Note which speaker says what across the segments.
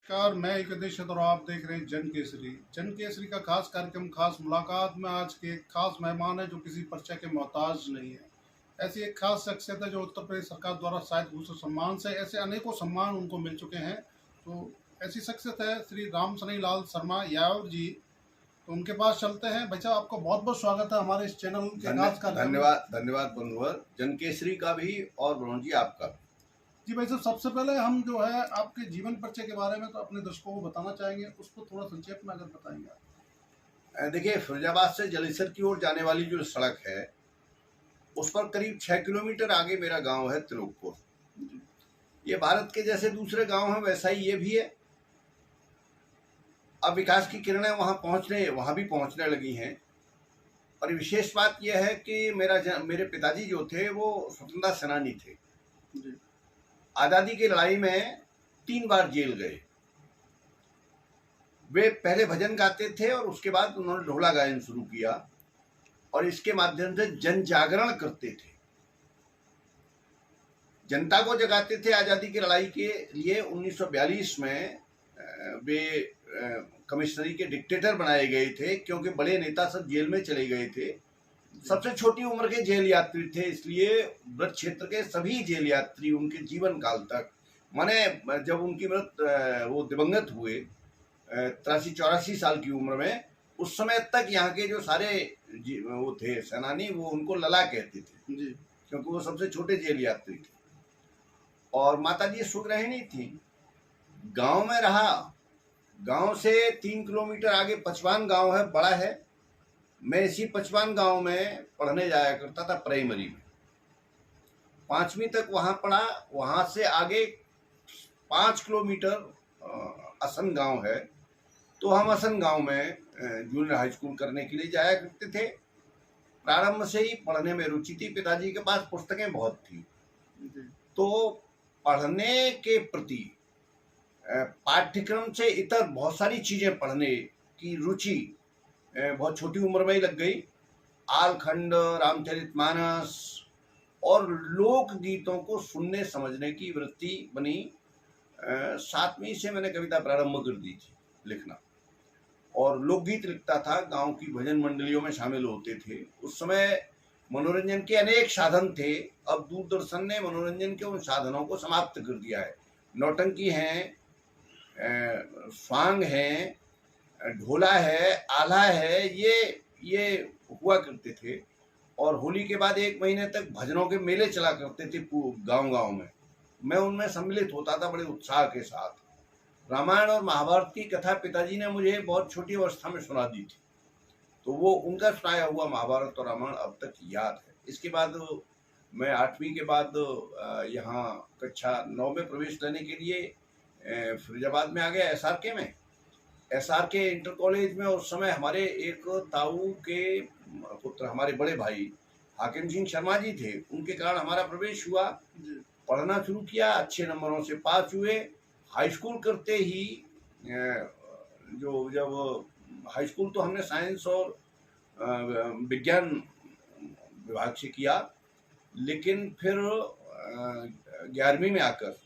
Speaker 1: नमस्कार, मैं एक निश्चित और आप देख रहे हैं जन केसरी। जन केसरी का खास कार्यक्रम, खास मुलाकात में आज के एक खास मेहमान है जो किसी परिचय के मोहताज नहीं है। ऐसी एक खास शख्सियत है जो उत्तर प्रदेश सरकार द्वारा शायद भूषण सम्मान से ऐसे अनेकों सम्मान उनको मिल चुके हैं। तो ऐसी शख्सियत है श्री राम सनी लाल शर्मा यादव जी। तो उनके पास चलते हैं। भाई साहब, आपका बहुत बहुत स्वागत है हमारे इस चैनल के खास कार्यक्रम में।
Speaker 2: धन्यवाद बंधुवर, जन केसरी का भी और ब्रोन जी आपका भी।
Speaker 1: जी भाई साहब, सबसे पहले हम जो है आपके जीवन परिचय के बारे में तो अपने दर्शकों को बताना चाहेंगे, उसको थोड़ा संक्षेप में अगर बताएंगे आप।
Speaker 2: देखिए, फिरोजाबाद से जलेसर की ओर जाने वाली जो सड़क है उस पर करीब 6 किलोमीटर आगे मेरा गांव है त्रिलोकपुर। ये भारत के जैसे दूसरे गांव हैं वैसा ही ये भी है। अब विकास की किरणें वहां भी पहुंचने लगी हैं। और विशेष बात यह है कि मेरे पिताजी जो थे वो स्वतंत्रता सेनानी थे। आज़ादी की लड़ाई में 3 बार जेल गए। वे पहले भजन गाते थे और उसके बाद उन्होंने ढोला गायन शुरू किया और इसके माध्यम से जन जागरण करते थे, जनता को जगाते थे आज़ादी की लड़ाई के लिए। 1942 में वे कमिश्नरी के डिक्टेटर बनाए गए थे क्योंकि बड़े नेता सब जेल में चले गए थे। सबसे छोटी उम्र के जेल यात्री थे, इसलिए ब्रज क्षेत्र के सभी जेल यात्री उनके जीवन काल तक, माने जब उनकी वो दिवंगत हुए 83-84 साल की उम्र में, उस समय तक यहाँ के जो सारे वो थे सेनानी, वो उनको लला कहते थे जी, क्योंकि वो सबसे छोटे जेल यात्री थे। और माता जी सुगृहिणी थी, गांव में रहा। गांव से 3 किलोमीटर आगे पचवान गांव है, बड़ा है। मैं इसी पचवान गांव में पढ़ने जाया करता था, प्राइमरी में 5वीं तक वहां पढ़ा। वहां से आगे 5 किलोमीटर असन गांव है, तो हम असन गांव में जूनियर हाई स्कूल करने के लिए जाया करते थे। प्रारंभ से ही पढ़ने में रुचि थी, पिताजी के पास पुस्तकें बहुत थी, तो पढ़ने के प्रति पाठ्यक्रम से इतर बहुत सारी चीजें पढ़ने की रुचि बहुत छोटी उम्र में ही लग गई। आलखंड, रामचरितमानस और लोक गीतों को सुनने समझने की वृत्ति बनी। 7वीं से मैंने कविता प्रारंभ कर दी थी लिखना, और लोकगीत लिखता था, गांव की भजन मंडलियों में शामिल होते थे। उस समय मनोरंजन के अनेक साधन थे, अब दूरदर्शन ने मनोरंजन के उन साधनों को समाप्त कर दिया है। नौटंकी है, स्वांग है, ढोला है, आल्हा है, ये हुआ करते थे। और होली के बाद 1 महीने तक भजनों के मेले चला करते थे गांव-गांव में। मैं उनमें सम्मिलित होता था बड़े उत्साह के साथ। रामायण और महाभारत की कथा पिताजी ने मुझे बहुत छोटी अवस्था में सुना दी थी, तो वो उनका सुनाया हुआ महाभारत और रामायण अब तक याद है। इसके बाद मैं 8वीं के बाद यहाँ कक्षा 9 में प्रवेश लेने के लिए फिरोजाबाद में आ गया, SRK में, SRK इंटर कॉलेज में। उस समय हमारे एक ताऊ के पुत्र, हमारे बड़े भाई हाकिम सिंह शर्मा जी थे, उनके कारण हमारा प्रवेश हुआ। पढ़ना शुरू किया, अच्छे नंबरों से पास हुए। हाई स्कूल करते ही जब हाई स्कूल तो हमने साइंस और विज्ञान विभाग से किया, लेकिन फिर 11वीं में आकर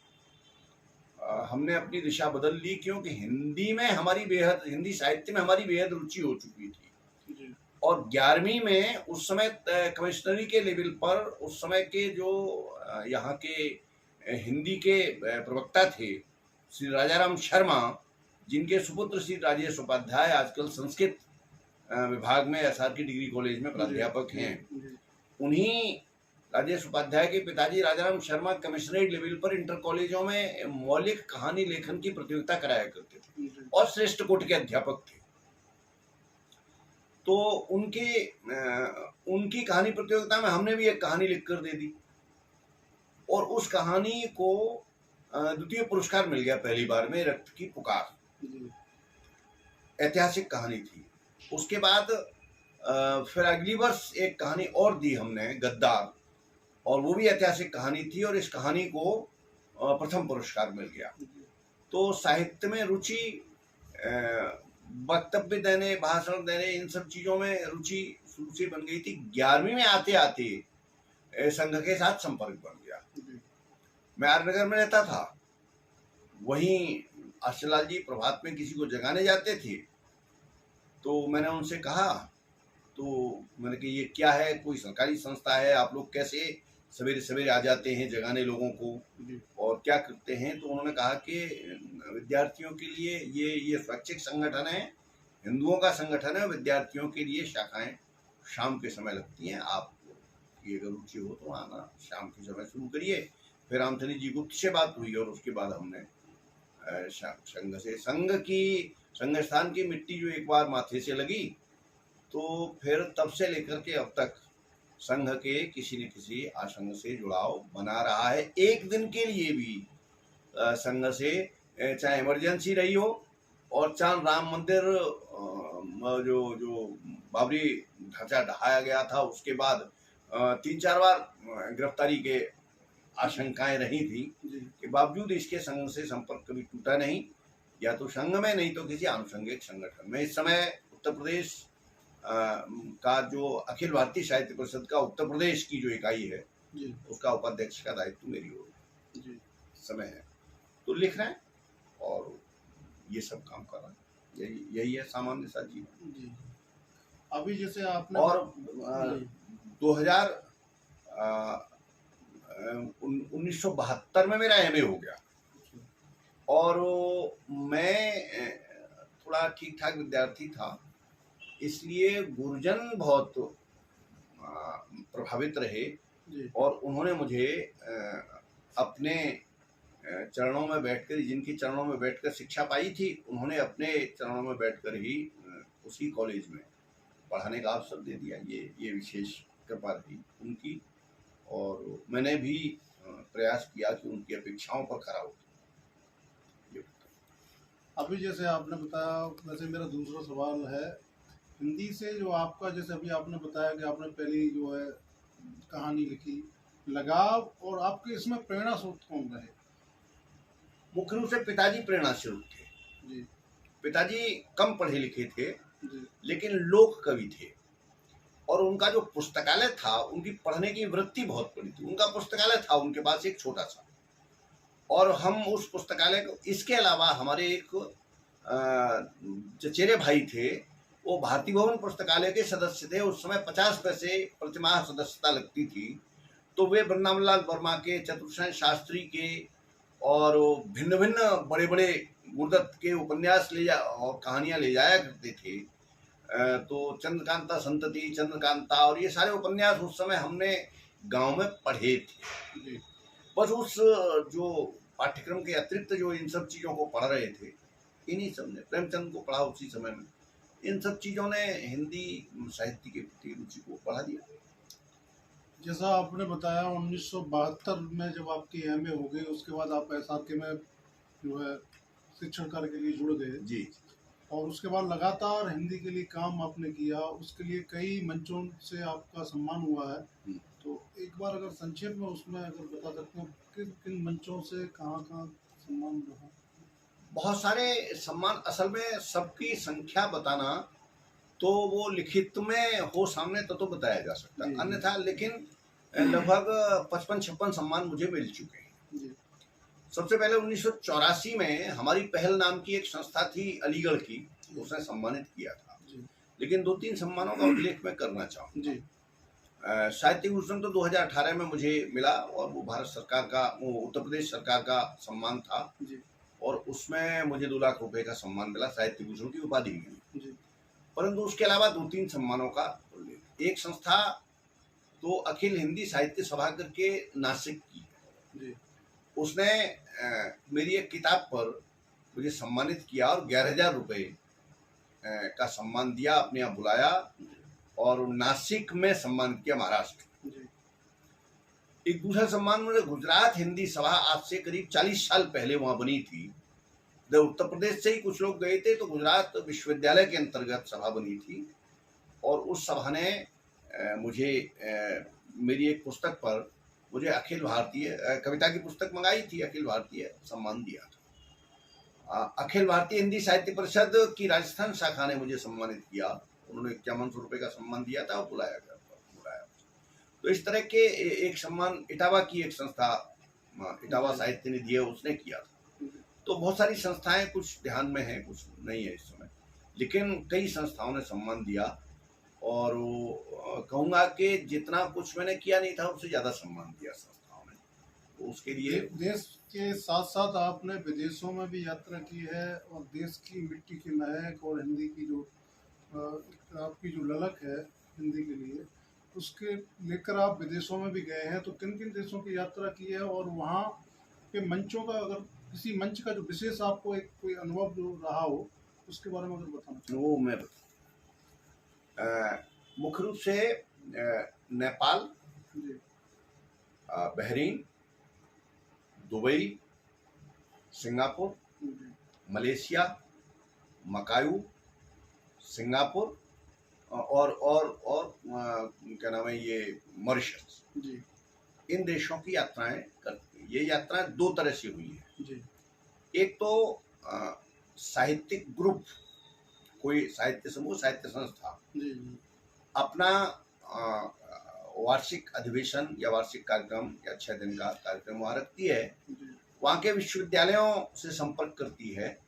Speaker 2: हमने अपनी दिशा बदल ली, क्योंकि हिंदी साहित्य में हमारी बेहद रुचि हो चुकी थी। और 11वीं में उस समय कमिश्नरी के लेवल पर उस समय के जो यहाँ के हिंदी के प्रवक्ता थे श्री राजाराम शर्मा, जिनके सुपुत्र श्री राजेश उपाध्याय आजकल संस्कृत विभाग में SRK डिग्री कॉलेज में प्राध्यापक हैं, उन्हीं राजेश उपाध्याय के पिताजी राजाराम शर्मा कमिश्नरेट लेवल पर इंटर कॉलेजों में मौलिक कहानी लेखन की प्रतियोगिता कराया करते थे और श्रेष्ठ कोटि के अध्यापक थे। तो उनकी कहानी प्रतियोगिता में हमने भी एक कहानी लिखकर दे दी, और उस कहानी को द्वितीय पुरस्कार मिल गया पहली बार में, रक्त की पुकार। ऐतिहासिक कहानी थी। उसके बाद फिर अगली वर्ष एक कहानी और दी हमने, गद्दार, और वो भी ऐतिहासिक कहानी थी, और इस कहानी को प्रथम पुरस्कार मिल गया। तो साहित्य में रुचि, वक्तव्य देने, भाषण देने, इन सब चीज़ों में रुचि शुरू से बन गई थी। 11वीं में आते आते संघ के साथ संपर्क बन गया। मैं आर नगर में रहता था, वहीं आशीलाल जी प्रभात में किसी को जगाने जाते थे, तो मैंने उनसे कहा, तो मैंने कहा ये क्या है, कोई सरकारी संस्था है, आप लोग कैसे सवेरे सवेरे आ जाते हैं जगाने लोगों को और क्या करते हैं? तो उन्होंने कहा कि विद्यार्थियों के लिए ये स्वैच्छिक संगठन है, हिंदुओं का संगठन है, विद्यार्थियों के लिए शाखाएं शाम के समय लगती हैं, आप की अगर रुचि हो तो आना, शाम के समय शुरू करिए। फिर रामचंद्र जी गुप्त से बात हुई और उसके बाद हमने संघ स्थान की मिट्टी जो एक बार माथे से लगी, तो फिर तब से लेकर के अब तक संघ के किसी न किसी आसंघ से जुड़ाव बना रहा है। एक दिन के लिए भी संघ से, चाहे इमरजेंसी रही हो और चाहे राम मंदिर जो बाबरी ढांचा ढहाया गया था उसके बाद 3-4 बार गिरफ्तारी के आशंकाएं रही थी, के बावजूद इसके संघ से संपर्क कभी टूटा नहीं, या तो संघ में नहीं तो किसी आनुषंगिक संगठन में। इस समय उत्तर प्रदेश का जो अखिल भारतीय साहित्य परिषद का उत्तर प्रदेश की जो इकाई है उसका उपाध्यक्ष का दायित्व मेरी ओर समय है, तो लिख रहे हैं और ये सब काम कर रहे हैं, यही है सामान्य सा जीवन।
Speaker 1: अभी जैसे आपने
Speaker 2: और 1972 में मेरा एमए हो गया और मैं थोड़ा ठीक ठाक विद्यार्थी था, इसलिए गुरुजन बहुत प्रभावित रहे और उन्होंने मुझे अपने चरणों में बैठकर, जिनके चरणों में बैठकर शिक्षा पाई थी, उन्होंने अपने चरणों में बैठकर ही उसी कॉलेज में पढ़ाने का अवसर दे दिया। ये विशेष कृपा रही उनकी और मैंने भी प्रयास किया कि उनकी अपेक्षाओं पर खरा हो।
Speaker 1: अभी जैसे आपने बताया, वैसे मेरा दूसरा सवाल है हिंदी से जो आपका, जैसे अभी आपने बताया कि आपने पहली जो है कहानी लिखी, लगाव, और आपके इसमें प्रेरणा स्रोत कौन रहे?
Speaker 2: मुख्य रूप से पिताजी प्रेरणा स्रोत थे जी। पिताजी कम पढ़े लिखे थे जी, लेकिन लोक कवि थे और उनका जो पुस्तकालय था, उनकी पढ़ने की वृत्ति बहुत बड़ी थी। उनका पुस्तकालय था उनके पास एक छोटा सा, और हम उस पुस्तकालय को, इसके अलावा हमारे एक चचेरे भाई थे, वो भारती भवन पुस्तकालय के सदस्य थे। उस समय 50 पैसे प्रतिमाह सदस्यता लगती थी, तो वे वृंदावन लाल वर्मा के, चतुर्सेन शास्त्री के और भिन्न भिन्न बड़े बड़े गुरुदत्त के उपन्यास और कहानियां ले जाया करते थे। तो चंद्रकांता संतति, चंद्रकांता और ये सारे उपन्यास उस समय हमने गांव में पढ़े थे। बस उस जो पाठ्यक्रम के अतिरिक्त जो इन सब चीज़ों को पढ़ रहे थे, इन्हीं सब ने, प्रेमचंद को पढ़ा उसी समय में, इन सब चीज़ों ने हिंदी साहित्य के प्रति रुचि को बढ़ा दिया।
Speaker 1: जैसा आपने बताया 1972 में जब आपकी एमए हो गई, उसके बाद आप एसआरके में जो है शिक्षण कार्य के लिए जुड़ गए
Speaker 2: जी,
Speaker 1: और उसके बाद लगातार हिंदी के लिए काम आपने किया, उसके लिए कई मंचों से आपका सम्मान हुआ है। तो एक बार अगर संक्षेप में उसमें अगर बता सकते हैं किन किन मंचों से कहाँ कहाँ सम्मान रहा?
Speaker 2: बहुत सारे सम्मान, असल में सबकी संख्या बताना तो वो लिखित में हो सामने तो बताया जा सकता है, अन्यथा लेकिन लगभग 55-56 सम्मान मुझे मिल चुके हैं। सबसे पहले 1984 में हमारी पहल नाम की एक संस्था थी अलीगढ़ की, उसने सम्मानित किया था, लेकिन 2-3 सम्मानों का उल्लेख मैं करना चाहूँगा। साहित्य भूषण तो 2018 में मुझे मिला और वो भारत सरकार का, वो उत्तर प्रदेश सरकार का सम्मान था और उसमें मुझे 2 लाख रुपए का सम्मान मिला, साहित्य भूषण की उपाधि मिली। परंतु उसके अलावा 2-3 सम्मानों का उल्लेख, एक संस्था तो अखिल हिंदी साहित्य सभा करके नासिक की है, उसने मेरी एक किताब पर मुझे सम्मानित किया और 11,000 रुपये का सम्मान दिया, अपने यहाँ बुलाया और नासिक में सम्मान किया, महाराष्ट्र। एक दूसरा सम्मान मुझे गुजरात हिंदी सभा, आज से करीब 40 साल पहले वहाँ बनी थी। जब उत्तर प्रदेश से ही कुछ लोग गए थे तो गुजरात विश्वविद्यालय के अंतर्गत सभा बनी थी और उस सभा ने मुझे मेरी एक पुस्तक पर मुझे अखिल भारतीय कविता की पुस्तक मंगाई थी, अखिल भारतीय सम्मान दिया था। अखिल भारतीय हिंदी साहित्य परिषद की राजस्थान शाखा ने मुझे सम्मानित किया, उन्होंने 5100 रुपये का सम्मान दिया था और बुलाया। तो इस तरह के एक सम्मान इटावा की एक संस्था, इटावा साहित्य निधि है, उसने किया था। तो बहुत सारी संस्थाएं कुछ ध्यान में हैं, कुछ नहीं है इस समय, लेकिन कई संस्थाओं ने सम्मान दिया और कहूँगा कि जितना कुछ मैंने किया नहीं था उससे ज़्यादा सम्मान दिया संस्थाओं ने, तो उसके लिए।
Speaker 1: देश के साथ साथ आपने विदेशों में भी यात्रा की है और देश की मिट्टी की महक और हिंदी की जो आपकी जो ललक है हिंदी के लिए, उसके लेकर आप विदेशों में भी गए हैं। तो किन किन देशों की यात्रा की है और वहाँ के मंचों का, अगर किसी मंच का जो विशेष आपको एक कोई अनुभव जो रहा हो उसके बारे में अगर बताना चाहें।
Speaker 2: वो मैं मुख्य रूप से नेपाल,
Speaker 1: जी
Speaker 2: बहरीन, दुबई, सिंगापुर,
Speaker 1: जी
Speaker 2: मलेशिया, मकायू, सिंगापुर और क्या नाम है ये, मॉरिशस,
Speaker 1: जी
Speaker 2: इन देशों की यात्राएं करती। ये यात्राएं दो तरह से हुई है।
Speaker 1: जी
Speaker 2: एक तो साहित्यिक ग्रुप, कोई साहित्य समूह, साहित्य संस्था
Speaker 1: जी जी
Speaker 2: अपना वार्षिक अधिवेशन या वार्षिक कार्यक्रम या 6 दिन का कार्यक्रम वहाँ रखती है,
Speaker 1: जी
Speaker 2: वहाँ के विश्वविद्यालयों से संपर्क करती है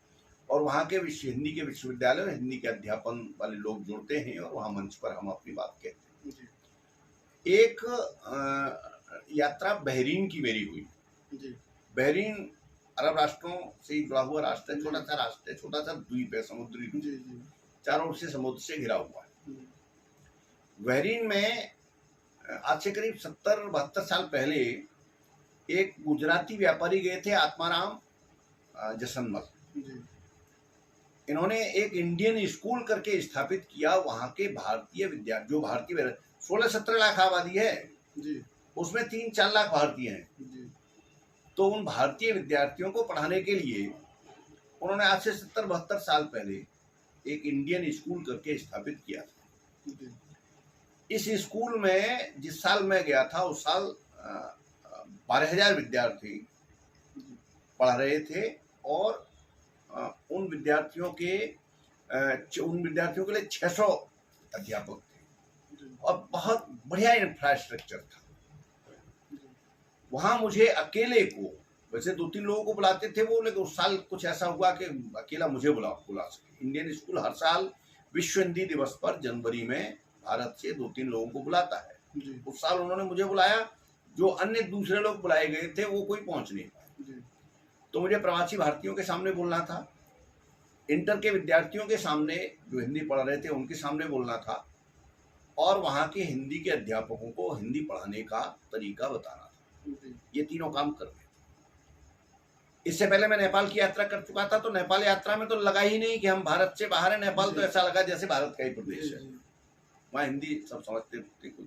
Speaker 2: और वहाँ के हिंदी के विश्वविद्यालय, हिंदी के अध्यापन वाले लोग जुड़ते हैं और वहाँ मंच पर हम अपनी बात कहते हैं।
Speaker 1: जी
Speaker 2: एक यात्रा बहरीन की मेरी हुई।
Speaker 1: जी
Speaker 2: बहरीन अरब राष्ट्रों से ही जुड़ा हुआ राष्ट्र है, छोटा सा राष्ट्र है, छोटा सा द्वीप है, समुद्री द्वीप,
Speaker 1: जी जी
Speaker 2: चारों ओर से समुद्र से घिरा हुआ है।
Speaker 1: जी
Speaker 2: बहरीन में आज से करीब 70-72 साल पहले एक गुजराती व्यापारी गए थे, आत्माराम जसनमल।
Speaker 1: जी
Speaker 2: इन्होंने एक इंडियन स्कूल करके स्थापित किया। वहाँ के भारतीय विद्यार्थी, जो भारतीय 16-17 लाख आबादी है,
Speaker 1: जी
Speaker 2: उसमें 3-4 लाख भारतीय हैं।
Speaker 1: जी
Speaker 2: तो उन भारतीय विद्यार्थियों को पढ़ाने के लिए उन्होंने आज से 70-72 साल पहले एक इंडियन स्कूल करके स्थापित किया था।
Speaker 1: जी
Speaker 2: इस स्कूल में जिस साल मैं गया था उस साल 12,000 विद्यार्थी पढ़ रहे थे और उन विद्यार्थियों के लिए 600 अध्यापक थे और बहुत बढ़िया इंफ्रास्ट्रक्चर था। वहाँ मुझे अकेले को, वैसे 2-3 लोगों को बुलाते थे वो, लेकिन उस साल कुछ ऐसा हुआ कि अकेला मुझे बुला सके। इंडियन स्कूल हर साल विश्व हिंदी दिवस पर जनवरी में भारत से 2-3 लोगों को बुलाता है। उस साल उन्होंने मुझे बुलाया, जो अन्य दूसरे लोग बुलाए गए थे वो कोई पहुंच नहीं पाए। तो मुझे प्रवासी भारतीयों के सामने बोलना था, इंटर के विद्यार्थियों के सामने जो हिंदी पढ़ रहे थे उनके सामने बोलना था और वहाँ के हिंदी के अध्यापकों को हिंदी पढ़ाने का तरीका बताना था। ये तीनों काम कर रहे थे। इससे पहले मैं नेपाल की यात्रा कर चुका था, तो नेपाल यात्रा में तो लगा ही नहीं कि हम भारत से बाहर है। नेपाल तो ऐसा लगा जैसे भारत का ही प्रदेश है, वहाँ हिंदी सब समझते थे कुछ।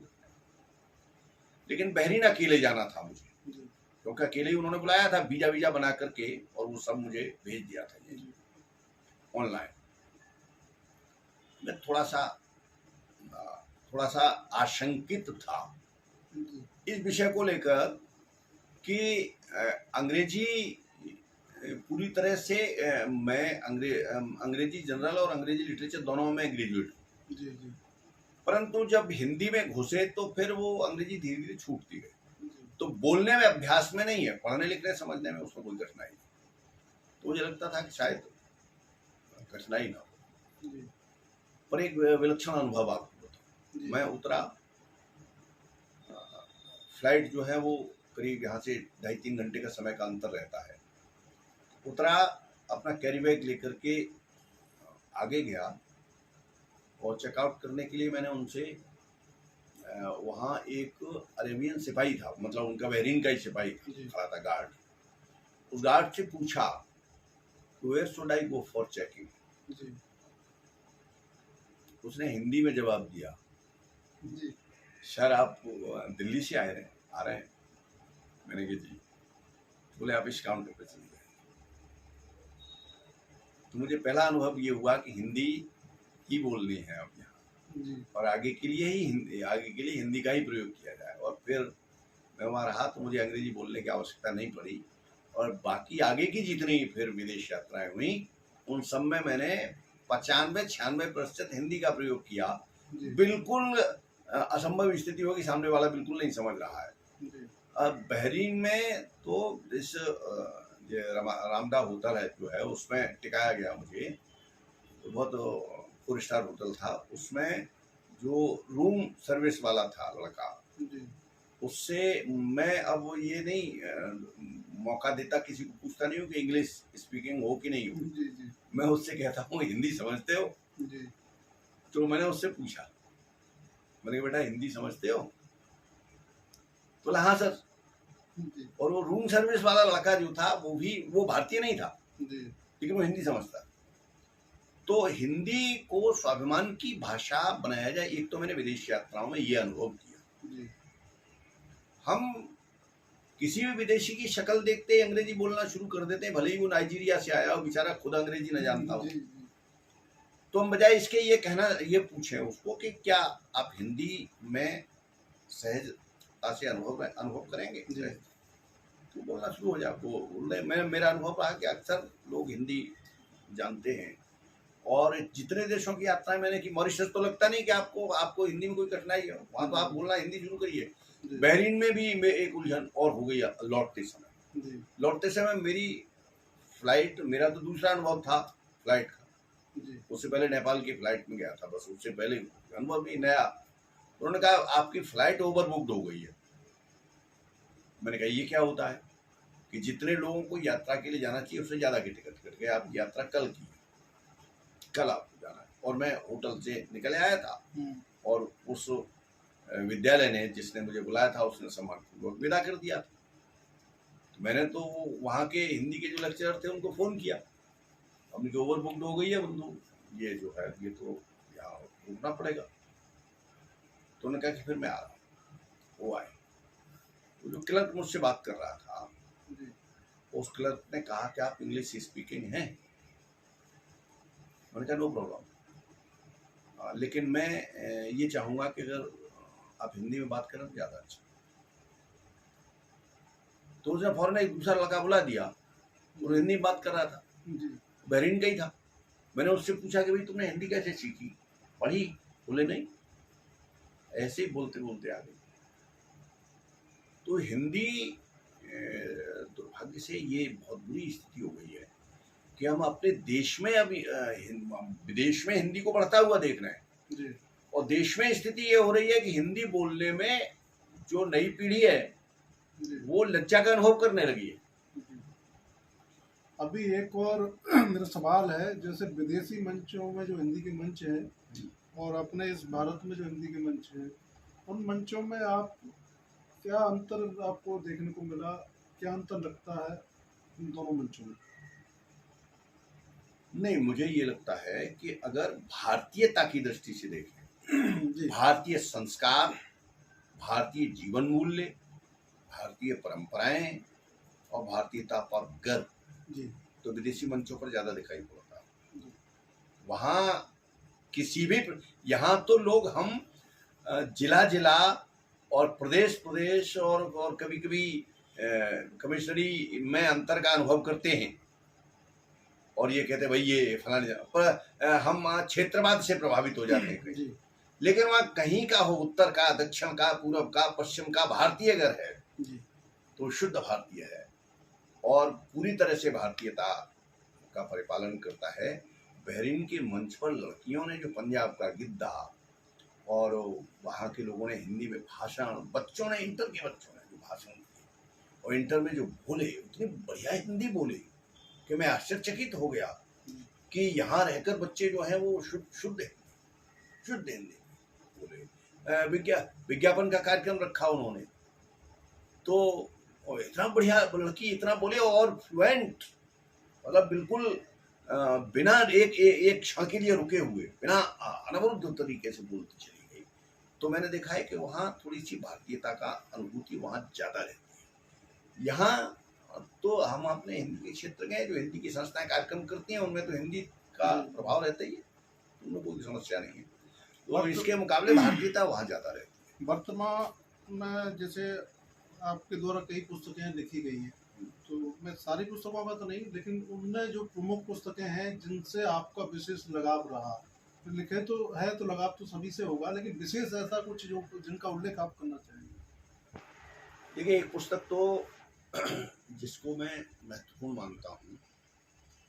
Speaker 2: लेकिन बहरीन अकेले जाना था मुझे, क्योंकि अकेले ही उन्होंने बुलाया था, वीजा बना करके, और वो सब मुझे भेज दिया था ये ऑनलाइन। मैं थोड़ा सा आशंकित था इस विषय को लेकर कि अंग्रेजी पूरी तरह से मैं अंग्रेजी जनरल और अंग्रेजी लिटरेचर दोनों में ग्रेजुएट हूँ, परंतु जब हिंदी में घुसे तो फिर वो अंग्रेजी धीरे धीरे छूटती गई। तो बोलने में, अभ्यास में नहीं है, पढ़ने लिखने समझने में उसमें कोई कठिनाई नहीं। तो मुझे लगता था कि शायद कठिनाई ना हो, पर एक विलक्षण अनुभव आपको बताऊं। मैं उतरा, फ्लाइट जो है वो करीब यहाँ से 2.5-3 घंटे का समय का अंतर रहता है। उतरा, अपना कैरी बैग लेकर के आगे गया और चेकआउट करने के लिए मैंने उनसे, वहाँ एक अरेबियन सिपाही था, मतलब उनका बहरीन का ही सिपाही खड़ा था, गार्ड। उस गार्ड से पूछा, where should I go for checking? उसने हिंदी में जवाब दिया, सर आप दिल्ली से आ रहे हैं? मैंने कहा जी। बोले आप इस काउंटर पे चले गए। तो मुझे पहला अनुभव ये हुआ कि हिंदी ही बोलनी है अब यहाँ, और आगे के लिए हिंदी का ही प्रयोग किया जाए। और फिर मैं वहाँ रहा तो मुझे अंग्रेजी बोलने की आवश्यकता नहीं पड़ी, और बाकी आगे की जितनी फिर विदेश यात्राएं हुई उन सब में मैंने 95-96% हिंदी का प्रयोग किया। बिल्कुल असंभव स्थिति हो कि सामने वाला बिल्कुल नहीं समझ रहा है। अब बहरीन में तो ये रामदा होटल है जो है उसमें टिकाया गया मुझे। तो बहुत 4 स्टार होटल था। उसमें जो रूम सर्विस वाला था लड़का,
Speaker 1: जी
Speaker 2: उससे मैं अब ये नहीं मौका देता, किसी को पूछता नहीं हूँ कि इंग्लिश स्पीकिंग हो कि नहीं हो।
Speaker 1: जी जी
Speaker 2: मैं उससे कहता हूँ हिंदी समझते हो?
Speaker 1: जी
Speaker 2: तो मैंने उससे पूछा, मैंने कहा बेटा हिंदी समझते हो? तो बोला हाँ सर।
Speaker 1: जी
Speaker 2: और वो रूम सर्विस वाला लड़का जो था वो भारतीय नहीं था,
Speaker 1: जी
Speaker 2: लेकिन वो हिंदी समझता। तो हिंदी को स्वाभिमान की भाषा बनाया जाए, एक तो मैंने विदेश यात्राओं में ये अनुभव किया।
Speaker 1: जी
Speaker 2: हम किसी भी विदेशी की शक्ल देखते ही अंग्रेजी बोलना शुरू कर देते हैं, भले ही वो नाइजीरिया से आया हो, बेचारा खुद अंग्रेजी न जानता हो।
Speaker 1: जी
Speaker 2: तो हम बजाय इसके ये पूछें उसको कि क्या आप हिंदी में सहजता से अनुभव करेंगे?
Speaker 1: जी
Speaker 2: तो बोलना शुरू हो जाए। वो मेरा अनुभव रहा कि अक्सर लोग हिंदी जानते हैं। और जितने देशों की यात्राएं मैंने की, मॉरिशस तो लगता नहीं कि आपको हिंदी में कोई कठिनाई है, वहां तो आप बोलना हिंदी शुरू करिए। बहरीन में भी एक उलझन और हो गई लौटते समय मेरी फ्लाइट, मेरा तो दूसरा अनुभव था फ्लाइट का। उससे पहले नेपाल की फ्लाइट में गया था, बस उससे पहले अनुभव भी नया। उन्होंने कहा आपकी फ्लाइट ओवर बुक्ड हो गई है। मैंने कहा ये क्या होता है कि जितने लोगों को यात्रा के लिए जाना चाहिए उससे ज्यादा की टिकट कट गया, आपकी यात्रा कल की है, कल आपको जाना है। और मैं होटल से निकल आया था और उस विद्यालय ने जिसने मुझे बुलाया था उसने सम्मानपूर्वक विदा कर दिया था। तो मैंने तो वहाँ के हिंदी के जो लेक्चरर थे उनको फ़ोन किया, उनकी ओवर बुक्ड हो गई है बंधु, ये जो है ये तो यहाँ रुकना पड़ेगा। तो उन्होंने कहा कि फिर मैं आ रहा हूँ। वो आए, तो जो क्लर्क मुझसे बात कर रहा था उस क्लर्क ने कहा कि आप इंग्लिश स्पीकिंग हैं? मैंने कहा नो प्रॉब्लम, लेकिन मैं ये चाहूँगा कि अगर आप हिंदी में बात करें तो ज़्यादा अच्छा। तो उसने फौरन एक दूसरा लड़का बुला दिया और हिंदी में बात कर रहा था, बहरीन का ही था। मैंने उससे पूछा कि भाई तुमने हिंदी कैसे सीखी, पढ़ी? बोले नहीं, ऐसे ही बोलते बोलते आ गई। तो हिंदी दुर्भाग्य से ये बहुत बुरी स्थिति हो गई है कि हम अपने देश में अभी विदेश में हिंदी को बढ़ता हुआ देख रहे हैं, और देश में स्थिति ये हो रही है कि हिंदी बोलने में जो नई पीढ़ी है वो लज्जा का अनुभव करने लगी है।
Speaker 1: अभी एक और मेरा सवाल है, जैसे विदेशी मंचों में जो हिंदी के मंच है और अपने इस भारत में जो हिंदी के मंच है, उन मंचों में आप क्या अंतर आपको देखने को मिला, क्या अंतर लगता है इन दोनों मंचों में?
Speaker 2: नहीं, मुझे ये लगता है कि अगर भारतीयता की दृष्टि से देखें, भारतीय संस्कार, भारतीय जीवन मूल्य, भारतीय परंपराएं और भारतीयता पर गर्व, तो विदेशी मंचों पर ज्यादा दिखाई पड़ता है। वहाँ किसी भी, यहाँ तो लोग हम जिला जिला और प्रदेश प्रदेश और कभी कभी कमिश्नरी में अंतर का अनुभव करते हैं और ये कहते हैं भाई ये फलाने, पर हम क्षेत्रवाद से प्रभावित हो जाते हैं कहीं। लेकिन वहाँ कहीं का हो, उत्तर का, दक्षिण का, पूर्व का, पश्चिम का, भारतीय अगर है तो शुद्ध भारतीय है और पूरी तरह से भारतीयता का परिपालन करता है। बहरीन के मंच पर लड़कियों ने जो पंजाब का गिद्दा और वहाँ के लोगों ने हिंदी में भाषण, बच्चों ने, इंटर के बच्चों ने जो भाषण दिए और इंटर में जो बोले, उतनी बढ़िया हिंदी बोले कि मैं आश्चर्यचकित हो गया कि यहाँ रहकर बच्चे जो हैं वो शुद्ध हिंदी बोले। विज्ञापन का कार्यक्रम रखा उन्होंने, तो इतना बढ़िया लड़की इतना बोले और फ्लुएंट, मतलब बिल्कुल बिना एक क्षण के लिए रुके हुए, बिना अनवरुद्ध तरीके से बोलती चली गई। तो मैंने देखा है कि वहाँ थोड़ी सी भारतीयता का अनुभूति वहाँ ज्यादा रहती है। यहाँ तो हम अपने हिंदी के क्षेत्र में जो हिंदी की संस्थाएं कार्यक्रम करती हैं उनमें तो हिंदी का प्रभाव रहता ही है, उनमें कोई समस्या नहीं है। तो इसके मुकाबले भारतीयता वहाँ ज्यादा रहती है।
Speaker 1: वर्तमान में जैसे आपके द्वारा कई पुस्तकें लिखी गई हैं, तो मैं सारी पुस्तकों का तो नहीं, लेकिन उनमें जो प्रमुख पुस्तकें हैं जिनसे आपका विशेष लगाव रहा, तो लिखे तो है तो लगाव तो सभी से होगा, लेकिन विशेष ऐसा कुछ जो जिनका उल्लेख आप करना चाहेंगे?
Speaker 2: देखिए, एक पुस्तक तो जिसको मैं महत्वपूर्ण मानता हूँ।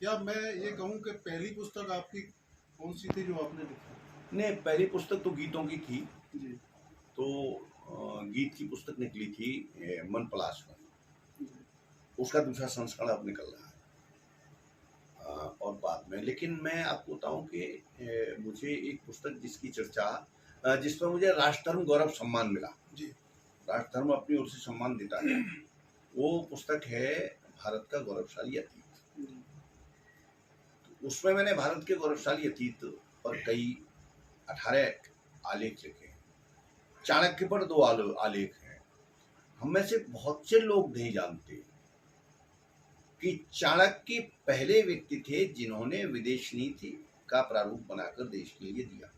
Speaker 1: या मैं ये कहूँ कि पहली पुस्तक आपकी कौन सी थी जो आपने लिखी?
Speaker 2: ने पहली पुस्तक तो गीतों की थी,
Speaker 1: जी
Speaker 2: तो गीत की पुस्तक निकली थी मन पलाश में।
Speaker 1: जी
Speaker 2: उसका दूसरा संस्करण अब निकल रहा है और बाद में। लेकिन मैं आपको बताऊं कि मुझे एक पुस्तक जिसकी चर्चा जिस पर मुझे राष्ट्रधर्म गौरव सम्मान मिला,
Speaker 1: जी
Speaker 2: राष्ट्रधर्म अपनी ओर से सम्मान देता है, वो पुस्तक है भारत का गौरवशाली अतीत।
Speaker 1: जी
Speaker 2: तो उसमें मैंने भारत के गौरवशाली अतीत पर कई 18 आलेख लिखे हैं। चाणक्य पर 2 आलेख हैं। हम में से बहुत से लोग नहीं जानते कि चाणक्य पहले व्यक्ति थे जिन्होंने विदेश नीति का प्रारूप बनाकर देश के लिए दिया।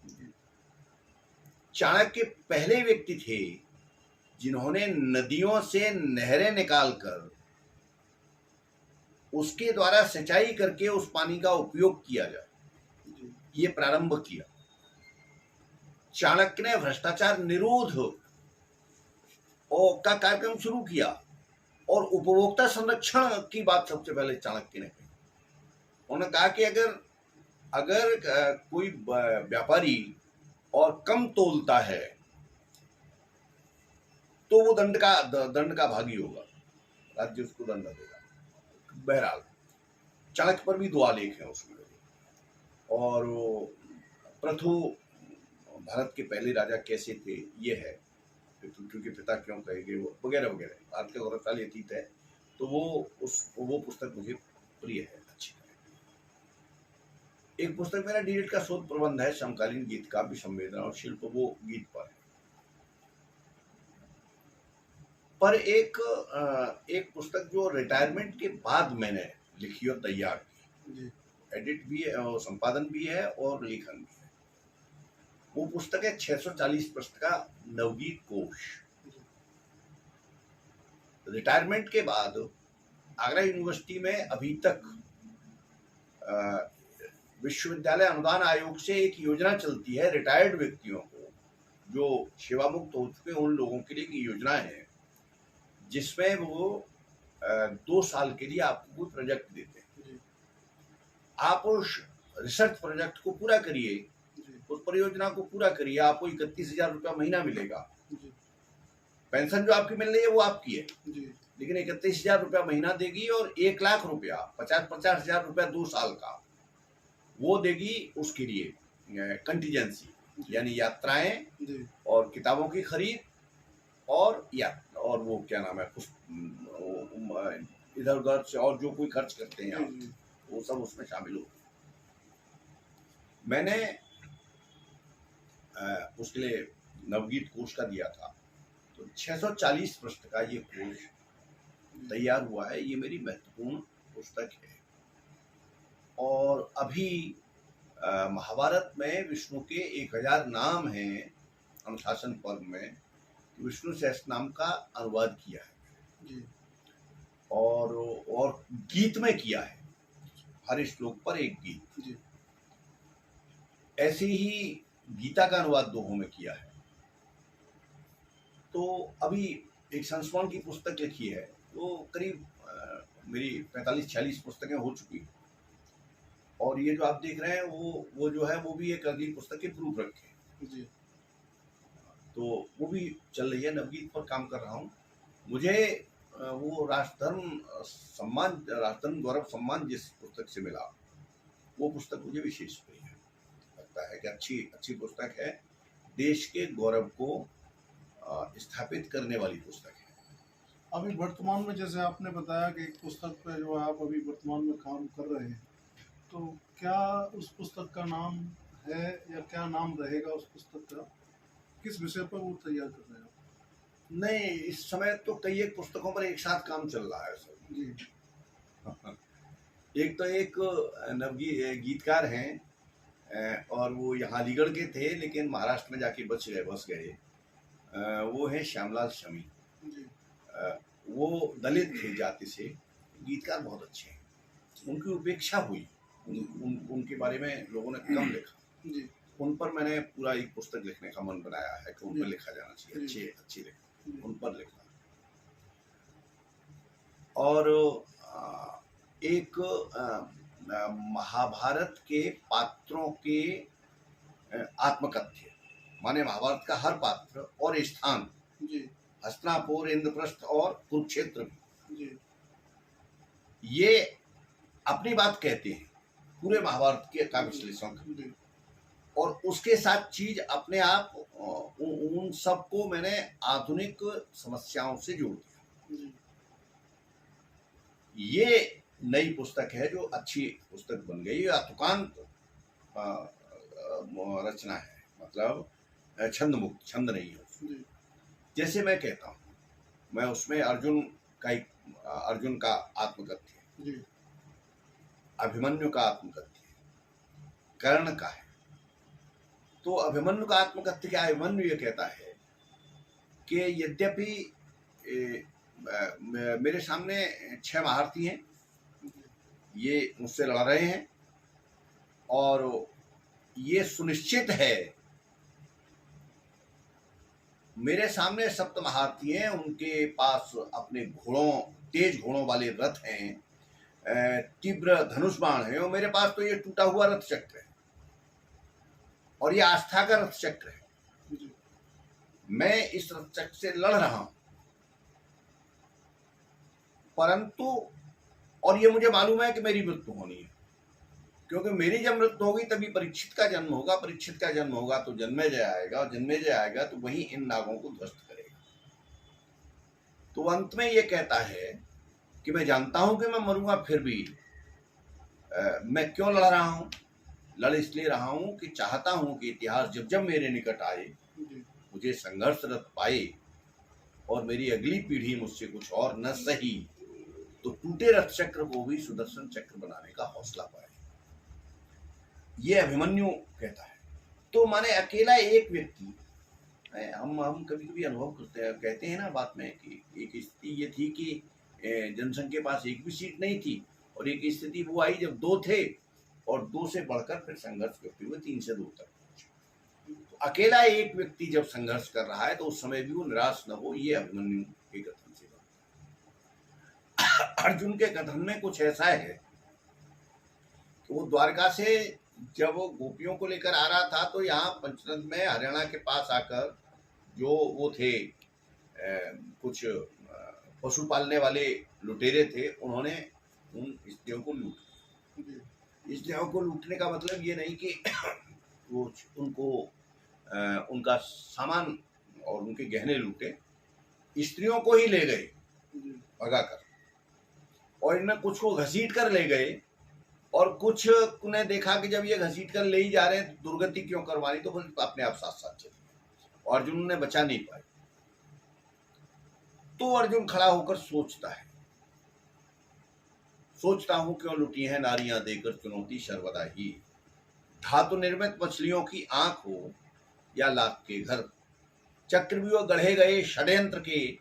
Speaker 2: चाणक्य पहले व्यक्ति थे जिन्होंने नदियों से नहरें निकालकर उसके द्वारा सिंचाई करके उस पानी का उपयोग किया जाए, ये प्रारंभ किया। चाणक्य ने भ्रष्टाचार निरोध का कार्यक्रम शुरू किया और उपभोक्ता संरक्षण की बात सबसे पहले चाणक्य ने कही। उन्होंने कहा कि अगर कोई व्यापारी और कम तोलता है तो वो दंड का भागी होगा, राज्य उसको दंड देगा। बहरहाल चाणक्य पर भी 2 आलेख हैं उसमें। और पृथु भारत के पहले राजा कैसे थे ये है, पृथु के पिता क्यों कहे गए, वो वगैरह वगैरह। भारत का गौरवशाली अतीत है, तो वो पुस्तक मुझे प्रिय है, अच्छी है। एक पुस्तक मेरा डीएड का शोध प्रबंध है, समकालीन गीत काव्य संवेदना और शिल्प, वो गीत पर है। पर एक पुस्तक जो रिटायरमेंट के बाद मैंने लिखी और तैयार की, एडिट भी है और संपादन भी है और लेखन भी है, वो पुस्तक है 640 पृष्ठ का नवगीत कोश। रिटायरमेंट के बाद आगरा यूनिवर्सिटी में अभी तक विश्वविद्यालय अनुदान आयोग से एक योजना चलती है रिटायर्ड व्यक्तियों को, जो सेवामुक्त हो चुके उन लोगों के लिए की योजना है, जिसमें वो 2 साल के लिए आपको कोई प्रोजेक्ट देते हैं। आप उस रिसर्च प्रोजेक्ट को पूरा करिए, उस परियोजना को पूरा करिए, आपको 31,000 रुपया महीना मिलेगा। पेंशन जो आपकी मिल रही है वो आपकी है, लेकिन 31,000 रुपया महीना देगी और 1 लाख रुपया 50,000 रुपया 2 साल का वो देगी उसके लिए कंटीजेंसी, यानी यात्राएं और किताबों की खरीद और वो क्या नाम है, इधर उधर से और जो कोई खर्च करते हैं वो सब उसमें शामिल हो। मैंने उसके लिए नवगीत कोश का दिया था, तो 640 पृष्ठ का ये कोश तैयार हुआ है। ये मेरी महत्वपूर्ण पुस्तक है। और अभी महाभारत में विष्णु के 1000 नाम हैं अनुशासन पर्व में, विष्णु सहस्त्र नाम का अनुवाद किया है और गीत में किया है, हर श्लोक पर एक गीत। ऐसे ही गीता का अनुवाद दोहों में किया है। तो अभी एक संस्मरण की पुस्तक लिखी है, वो करीब मेरी 45-46 पुस्तकें हो चुकी, और ये जो आप देख रहे हैं वो जो है वो भी एक अगली पुस्तक के प्रूफ रखे, तो वो भी चल रही है। नवगीत पर काम कर रहा हूँ। मुझे वो राष्ट्रधर्म गौरव सम्मान जिस पुस्तक से मिला, वो पुस्तक मुझे विशेष प्रिय है। लगता है कि अच्छी पुस्तक है, देश के गौरव को स्थापित करने वाली पुस्तक है।
Speaker 1: अभी वर्तमान में जैसे आपने बताया कि एक पुस्तक पे जो आप अभी वर्तमान में काम कर रहे हैं, तो क्या उस पुस्तक का नाम है या क्या नाम रहेगा उस पुस्तक का? किस विषय पर वो तैयार कर रहे हैं?
Speaker 2: नहीं, इस समय तो कई एक पुस्तकों पर एक साथ काम चल रहा है सर जी। एक तो एक गीतकार हैं और वो यहाँ अलीगढ़ के थे, लेकिन महाराष्ट्र में जाके बस गए। वो है श्यामलाल शमी। वो दलित थे जाति से, गीतकार बहुत अच्छे हैं। उनकी उपेक्षा हुई, उनके बारे में लोगों ने कम लिखा। उन पर मैंने पूरा एक पुस्तक लिखने का मन बनाया है कि उन पर लिखा जाना चाहिए, अच्छे लिखा, उन पर लिखना। और एक महाभारत के पात्रों के आत्मकथ्य, माने महाभारत का हर पात्र और स्थान,
Speaker 1: जी
Speaker 2: हस्तिनापुर, इंद्रप्रस्थ और कुरुक्षेत्र,
Speaker 1: जी
Speaker 2: ये अपनी बात कहते हैं पूरे महाभारत के काव्य विश्लेषण का।
Speaker 1: जी
Speaker 2: और उसके साथ चीज अपने आप उन सबको मैंने आधुनिक समस्याओं से जोड़ दिया।
Speaker 1: जी
Speaker 2: ये नई पुस्तक है जो अच्छी पुस्तक बन गई, अतुकांत रचना है, मतलब छंद मुक्त, छंद नहीं है उसमें।
Speaker 1: जी
Speaker 2: जैसे मैं कहता हूँ, मैं उसमें अर्जुन का आत्मकथ्य,
Speaker 1: जी
Speaker 2: अभिमन्यु का आत्मकथ्य, कर्ण का है। तो अभिमन्यु का आत्मकथ्य क्या, अभिमन्यु ये कहता है कि यद्यपि मेरे सामने 6 महारथी हैं, ये मुझसे लड़ रहे हैं और ये सुनिश्चित है, मेरे सामने 7 महारथी हैं, उनके पास अपने घोड़ों, तेज घोड़ों वाले रथ हैं, तीव्र धनुष बाण है, और मेरे पास तो ये टूटा हुआ रथ चक्र है और ये आस्था का रथ चक्र है।
Speaker 1: जी
Speaker 2: मैं इस रथ चक्र से लड़ रहा हूं, परंतु और ये मुझे मालूम है कि मेरी मृत्यु होनी है, क्योंकि मेरी जब मृत्यु होगी तभी परीक्षित का जन्म होगा, परीक्षित का जन्म होगा तो जन्मेजय आएगा, और जन्मेजय आएगा तो वही इन नागों को ध्वस्त करेगा। तो अंत में ये कहता है कि मैं जानता हूं कि मैं मरूंगा, फिर भी मैं क्यों लड़ रहा हूं? लड़ इसलिए रहा हूं कि चाहता हूं कि इतिहास जब जब मेरे निकट आए, मुझे संघर्षरत पाए और मेरी अगली पीढ़ी मुझसे कुछ और न सही तो टूटे रथ चक्र को भी सुदर्शन चक्र बनाने का हौसला पाए, ये अभिमन्यु कहता है। तो माने अकेला एक व्यक्ति, हम कभी कभी अनुभव करते हैं, कहते हैं ना बात में कि एक स्थिति ये थी कि जनसंघ के पास एक भी सीट नहीं थी, और एक स्थिति वो आई जब 2 थे और 2 से बढ़कर फिर संघर्ष करते हुए 3 से 2 तक। तो अकेला एक व्यक्ति जब संघर्ष कर रहा है तो उस समय भी वो निराश न हो, ये अभिमन्यु के कथन से अर्जुन के कथन में कुछ ऐसा है कि वो द्वारका से जब वो गोपियों को लेकर आ रहा था तो यहाँ पंचनद में हरियाणा के पास आकर जो वो थे कुछ पशु पालने वाले लुटेरे थे, उन्होंने उन स्त्रियों को लूट। स्त्रियों को लूटने का मतलब ये नहीं कि वो उनको उनका सामान और उनके गहने लूटे, स्त्रियों को ही ले गए भगाकर, और इनमें कुछ को घसीट कर ले गए, और कुछ ने देखा कि जब ये घसीट कर ले ही जा रहे हैं तो दुर्गति क्यों करवानी, तो फिर अपने आप साथ साथ चले, और अर्जुन ने बचा नहीं पाए। तो अर्जुन खड़ा होकर सोचता है, सोचता हूं क्यों लुटी है नारियां देकर चुनौती सर्वदा ही, धातु निर्मित मछलियों की आंख हो या लाख के घर, चक्रव्यूह गढ़े गए षड्यंत्र के,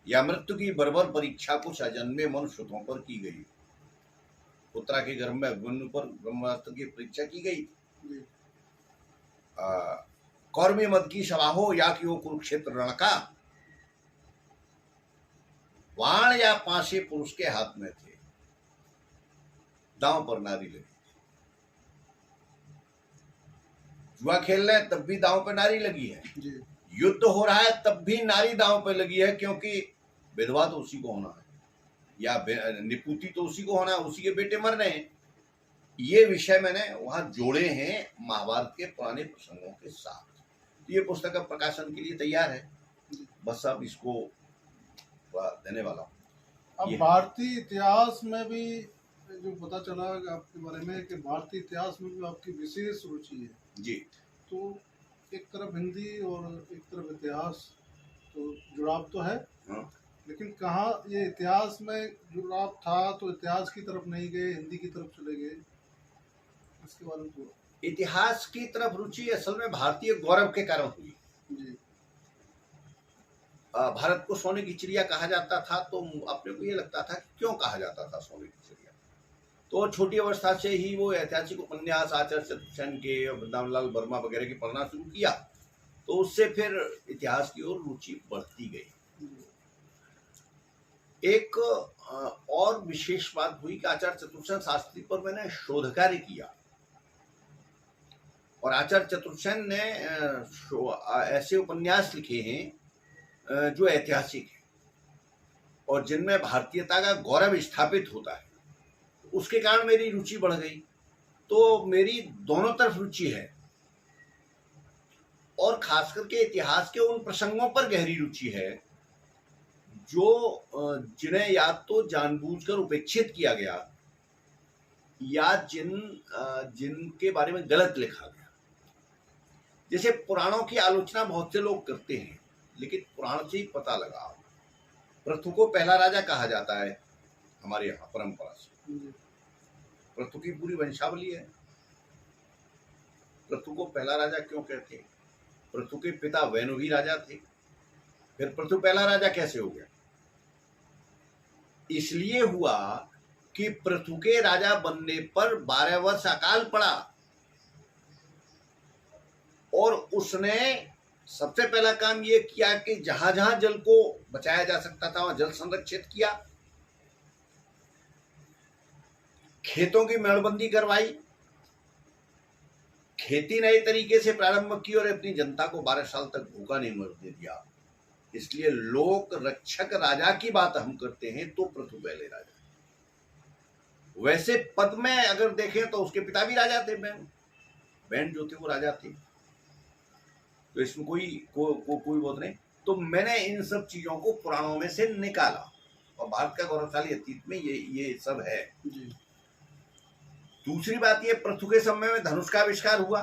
Speaker 2: या मृत्यु की बर्बर परीक्षा कुछ अजन्मे मनुष्यों पर की गई। पुत्रा के गर्भ में अभिमन्यु पर ब्रह्मास्त्र की परीक्षा की गई। कौरवी मद की सभा हो या कि वो कुरुक्षेत्र रण का, वाण या पांसे पुरुष के हाथ में थे, दांव पर नारी लगी। जुआ खेल रहे तब भी दांव पर नारी लगी है, युद्ध हो रहा है तब भी नारी दांव पर लगी है, क्योंकि विधवा तो उसी को होना है, या निपुती तो उसी को होना है, उसी के बेटे मर रहे हैं। ये विषय मैंने वहां जोड़े हैं महाभारत के पुराने प्रसंगों के साथ। ये पुस्तक अब प्रकाशन के लिए तैयार है, बस अब इसको देने वाला हूँ।
Speaker 1: अब भारतीय इतिहास में भी जो पता चला आपके बारे में कि भारतीय इतिहास में भी आपकी विशेष रुचि है
Speaker 2: जी।
Speaker 1: तो एक तरफ हिंदी और एक तरफ इतिहास, तो जुड़ाव तो है।
Speaker 2: हाँ।
Speaker 1: लेकिन कहाँ ये इतिहास में जुड़ाव था तो इतिहास की तरफ नहीं गए, हिंदी की तरफ चले गए, इसके बारे में थोड़ा।
Speaker 2: इतिहास की तरफ रुचि असल में भारतीय गौरव के कारण हुई।
Speaker 1: जी।
Speaker 2: भारत को सोने की चिड़िया कहा जाता था, तो अपने को ये लगता था कि क्यों कहा जाता था सोने की चिड़िया, तो छोटी अवस्था से ही वो ऐतिहासिक उपन्यास आचार्य चतुर्सेन के, वृंदावनलाल वर्मा वगैरह की पढ़ना शुरू किया, तो उससे फिर इतिहास की ओर रुचि बढ़ती गई। एक और विशेष बात हुई कि आचार्य चतुर्सेन शास्त्री पर मैंने शोध कार्य किया, और आचार्य चतुर्सेन ने ऐसे उपन्यास लिखे हैं जो ऐतिहासिक हैं और जिनमें भारतीयता का गौरव स्थापित होता है। उसके कारण मेरी रुचि बढ़ गई, तो मेरी दोनों तरफ रुचि है, और खास करके इतिहास के उन प्रसंगों पर गहरी रुचि है जो जिन्हें या तो जानबूझकर उपेक्षित किया गया या जिनके बारे में गलत लिखा गया। जैसे पुराणों की आलोचना बहुत से लोग करते हैं, लेकिन पुराण से ही पता लगा पृथु को पहला राजा कहा जाता है हमारे यहाँ परंपरा से। पृथु की पूरी वंशावली है। पृथु को पहला राजा क्यों कहते हैं? पृथु के पिता वेनु भी राजा थे, फिर पृथु पहला राजा कैसे हो गया? इसलिए हुआ कि पृथु के राजा बनने पर 12 वर्ष अकाल पड़ा, और उसने सबसे पहला काम यह किया कि जहां जहां जल को बचाया जा सकता था वहां जल संरक्षित किया, खेतों की मेड़बंदी करवाई, खेती नए तरीके से प्रारंभ की और अपनी जनता को 12 साल तक भूखा नहीं मरने दिया। इसलिए लोक रक्षक राजा की बात हम करते हैं तो पृथु पहले राजा। वैसे पद में अगर देखें तो उसके पिता भी राजा थे, बहन जो थे वो राजा थे, तो इसमें कोई बात नहीं। तो मैंने इन सब चीजों को पुराणों में से निकाला, और भारत का गौरवशाली अतीत में ये सब है जी। दूसरी बात ये, पृथु के समय में धनुष का आविष्कार हुआ,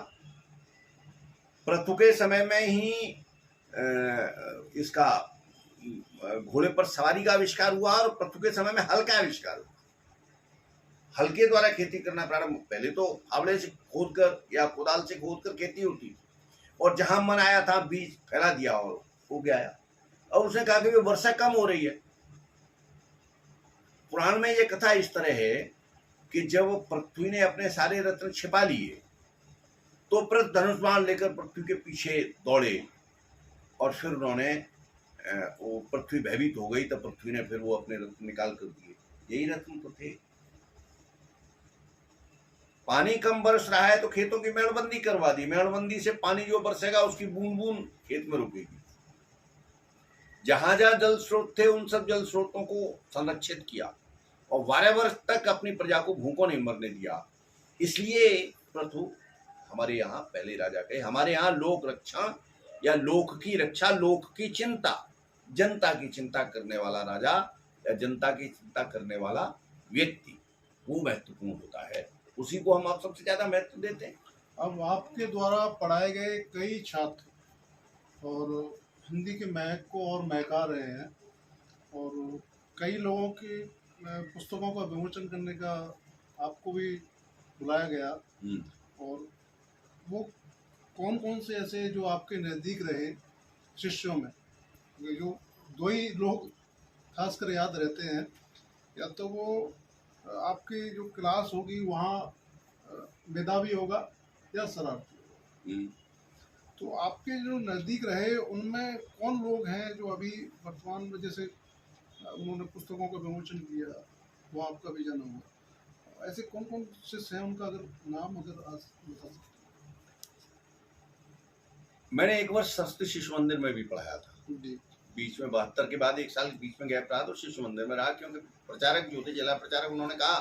Speaker 2: पृथु के समय में ही इसका घोड़े पर सवारी का आविष्कार हुआ, और पृथु के समय में हल का आविष्कार हुआ। हल के द्वारा खेती करना प्रारंभ, पहले तो फावड़े से खोदकर या कुदाल से खोदकर खेती होती थी, और जहां मन आया था बीज फैला दिया और हो गया। और उसने कहा कि वर्षा कम हो रही है। पुराण में ये कथा इस तरह है कि जब पृथ्वी ने अपने सारे रत्न छिपा लिए तो पृथ्वी धनुष बाण लेकर पृथ्वी के पीछे दौड़े, और फिर उन्होंने वो पृथ्वी भयभीत हो गई, तब पृथ्वी ने फिर वो अपने रत्न निकाल कर दिए। यही रत्न तो थे। पानी कम बरस रहा है तो खेतों की मेड़बंदी करवा दी, मेड़बंदी से पानी जो बरसेगा उसकी बूंद बूंद खेत में रुकेगी। जहां जहां जल स्रोत थे उन सब जल स्रोतों को संरक्षित किया, और 12 वर्ष तक अपनी प्रजा को भूखों नहीं मरने दिया। इसलिए पृथु हमारे यहाँ पहले राजा कहे। हमारे यहाँ लोक रक्षा या लोक की रक्षा, लोक की चिंता, जनता की चिंता करने वाला राजा या जनता की चिंता करने वाला व्यक्ति वो महत्वपूर्ण होता है, उसी को हम आप सबसे ज्यादा महत्व देते हैं।
Speaker 1: अब आपके द्वारा पढ़ाए गए कई छात्र और हिंदी के महक को और महका रहे हैं, और कई लोगों की पुस्तकों का विमोचन करने का आपको भी बुलाया गया, और वो कौन कौन से ऐसे जो आपके नज़दीक रहे शिष्यों में, जो 2 ही लोग खासकर याद रहते हैं, या तो वो आपकी जो क्लास होगी वहाँ मेधावी होगा या शरारती होगा। तो आपके जो नज़दीक रहे उनमें कौन लोग हैं जो अभी वर्तमान में, जैसे उन्होंने पुस्तकों का विमोचन किया, वो आपका भी जन्म हुआ, ऐसे कौन कौन शिष्य हैं, उनका अगर नाम अगर आज बता सकते?
Speaker 2: मैंने एक वर्ष संस्कृत शिशु मंदिर में भी पढ़ाया था
Speaker 1: जी।
Speaker 2: बीच में 72 के बाद 1 साल बीच में गैप रहा तो शिशु मंदिर में रहा, क्योंकि प्रचारक जो थे, जिला प्रचारक, उन्होंने कहा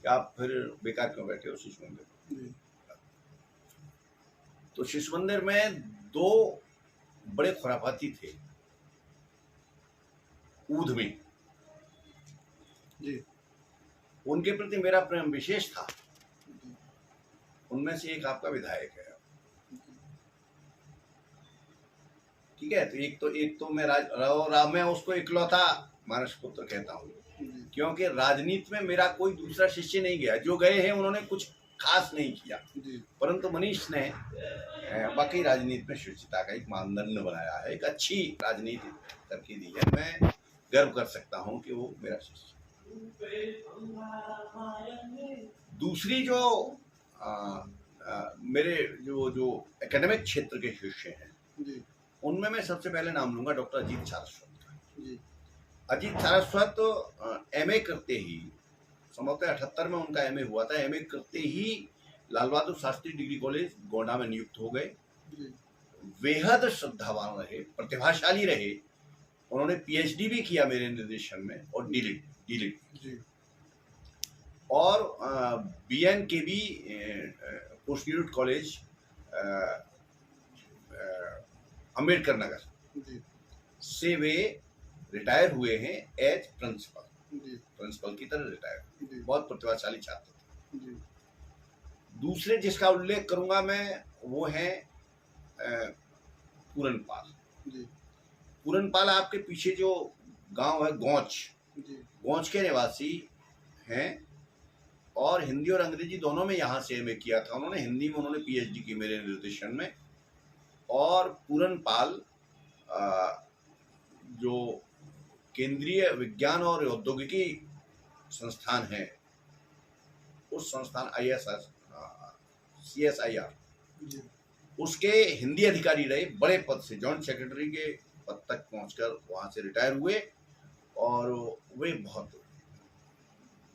Speaker 2: कि आप फिर बेकार क्यों बैठे हो शिशु मंदिर में। तो शिशु मंदिर में 2 बड़े खुराफाती थे ऊधमी जी, उनके प्रति मेरा प्रेम विशेष था। उनमें से एक आपका विधायक है, ठीक है। तो एक तो मैं उसको इकलौता मानस पुत्र कहता हूँ, क्योंकि राजनीति में मेरा कोई दूसरा शिष्य नहीं गया। जो गए हैं उन्होंने कुछ खास नहीं किया, परंतु मनीष ने वाकई राजनीति में शुचिता का एक मानदंड बनाया है, एक अच्छी राजनीति करके दी है। मैं गर्व कर सकता हूँ कि वो मेरा शिष्य। दूसरी जो मेरे जो एकेडमिक क्षेत्र के शिष्य हैं, उनमें मैं सबसे पहले नाम लूंगा डॉक्टर अजीत सारस्वत का। अजीत सारस्वत एमए करते ही, संभवतः 78 में उनका एमए हुआ था, एमए करते ही लाल बहादुर शास्त्री डिग्री कॉलेज गोंडा में नियुक्त हो गए। बेहद श्रद्धावान रहे, प्रतिभाशाली रहे। उन्होंने पीएचडी भी किया मेरे निर्देशन में, और डीलिट और बीएनकेबी post graduate college Ambedkar Nagar से वे रिटायर हुए हैं एज प्रिंसिपल की तरह रिटायर। बहुत प्रतिभाशाली छात्र थे। दूसरे जिसका उल्लेख करूंगा मैं वो है पूरन पाल आपके पीछे जो गांव है गौच के निवासी हैं, और हिंदी और अंग्रेजी दोनों में यहाँ से एमए किया था उन्होंने। हिंदी में उन्होंने पीएचडी की मेरे निर्देशन में। और पूरन पाल जो केंद्रीय विज्ञान और औद्योगिकी संस्थान है, उस संस्थान CSIR उसके हिंदी अधिकारी रहे, बड़े पद से जॉइंट सेक्रेटरी के पद तक पहुंचकर वहां से रिटायर हुए। और वे बहुत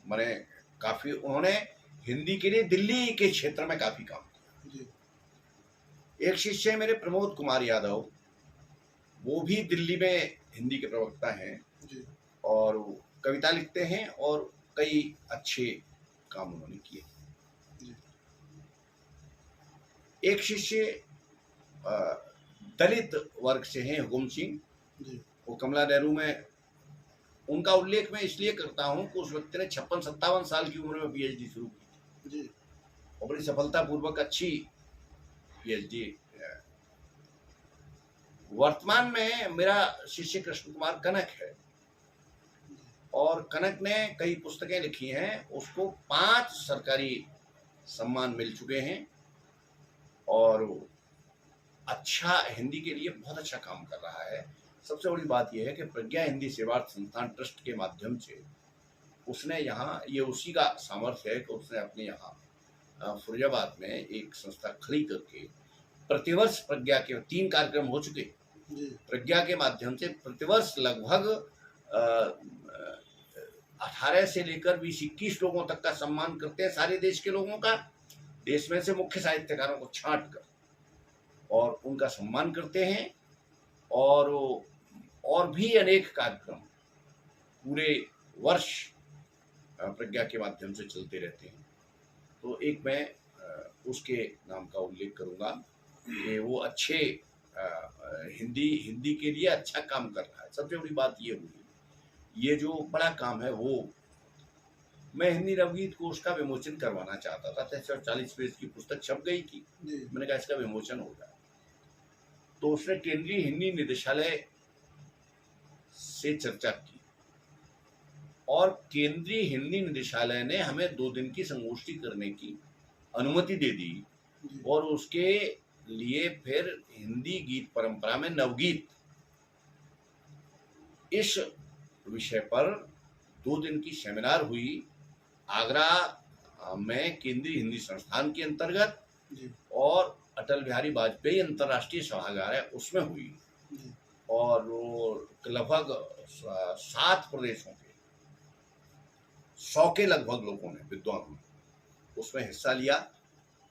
Speaker 2: माने काफी उन्होंने हिंदी के लिए दिल्ली के क्षेत्र में काफी काम किया। एक शिष्य है मेरे प्रमोद कुमार यादव, वो भी दिल्ली में हिंदी के प्रवक्ता हैं और कविता लिखते हैं और कई अच्छे काम उन्होंने किए। एक शिष्य दलित वर्ग से हैं, हुकुम सिंह, वो कमला नेहरू में, उनका उल्लेख मैं इसलिए करता हूं कि उस व्यक्ति ने 56-57 साल की उम्र में पीएचडी शुरू की और बड़ी सफलतापूर्वक अच्छी पीएचडी। वर्तमान में मेरा शिष्य कृष्ण कुमार कनक है, और कनक ने कई पुस्तकें लिखी हैं, उसको 5 सरकारी सम्मान मिल चुके हैं और अच्छा हिंदी के लिए बहुत अच्छा काम कर रहा है। सबसे बड़ी बात यह है कि प्रज्ञा हिंदी सेवार्थ संस्थान ट्रस्ट के माध्यम से उसने यहाँ, ये उसी का सामर्थ्य है कि उसने अपने यहाँ फरीदाबाद में एक संस्था खड़ी करके प्रतिवर्ष प्रज्ञा के 3 कार्यक्रम हो चुके। प्रज्ञा के माध्यम से प्रतिवर्ष लगभग 18 से लेकर 20-21 लोगों तक का सम्मान करते हैं, सारे देश के लोगों का। देश में से मुख्य साहित्यकारों को छांट कर और उनका सम्मान करते हैं, और भी अनेक कार्यक्रम पूरे वर्ष प्रज्ञा के माध्यम से चलते रहते हैं। तो एक मैं उसके नाम का उल्लेख करूंगा कि वो अच्छे हिंदी के लिए अच्छा काम कर रहा है। सबसे बड़ी बात ये हुई, ये जो बड़ा काम है वो मैं हिंदी नवगीत कोश का विमोचन करवाना चाहता था। 40 पेज की पुस्तक छप गई थी, मैंने कहा इसका विमोचन हो जाए। तो उसने केंद्रीय हिंदी निदेशालय से चर्चा की और केंद्रीय हिंदी निदेशालय ने हमें 2 दिन की संगोष्ठी करने की अनुमति दे दी, और उसके लिए फिर हिंदी गीत परंपरा में नवगीत इस विषय पर 2 दिन की सेमिनार हुई आगरा में केंद्रीय हिंदी संस्थान के अंतर्गत, और अटल बिहारी वाजपेयी अंतर्राष्ट्रीय सभागार है उसमें हुई। और लगभग 7 प्रदेशों के 100 के लगभग लोगों ने, विद्वानों ने उसमें हिस्सा लिया।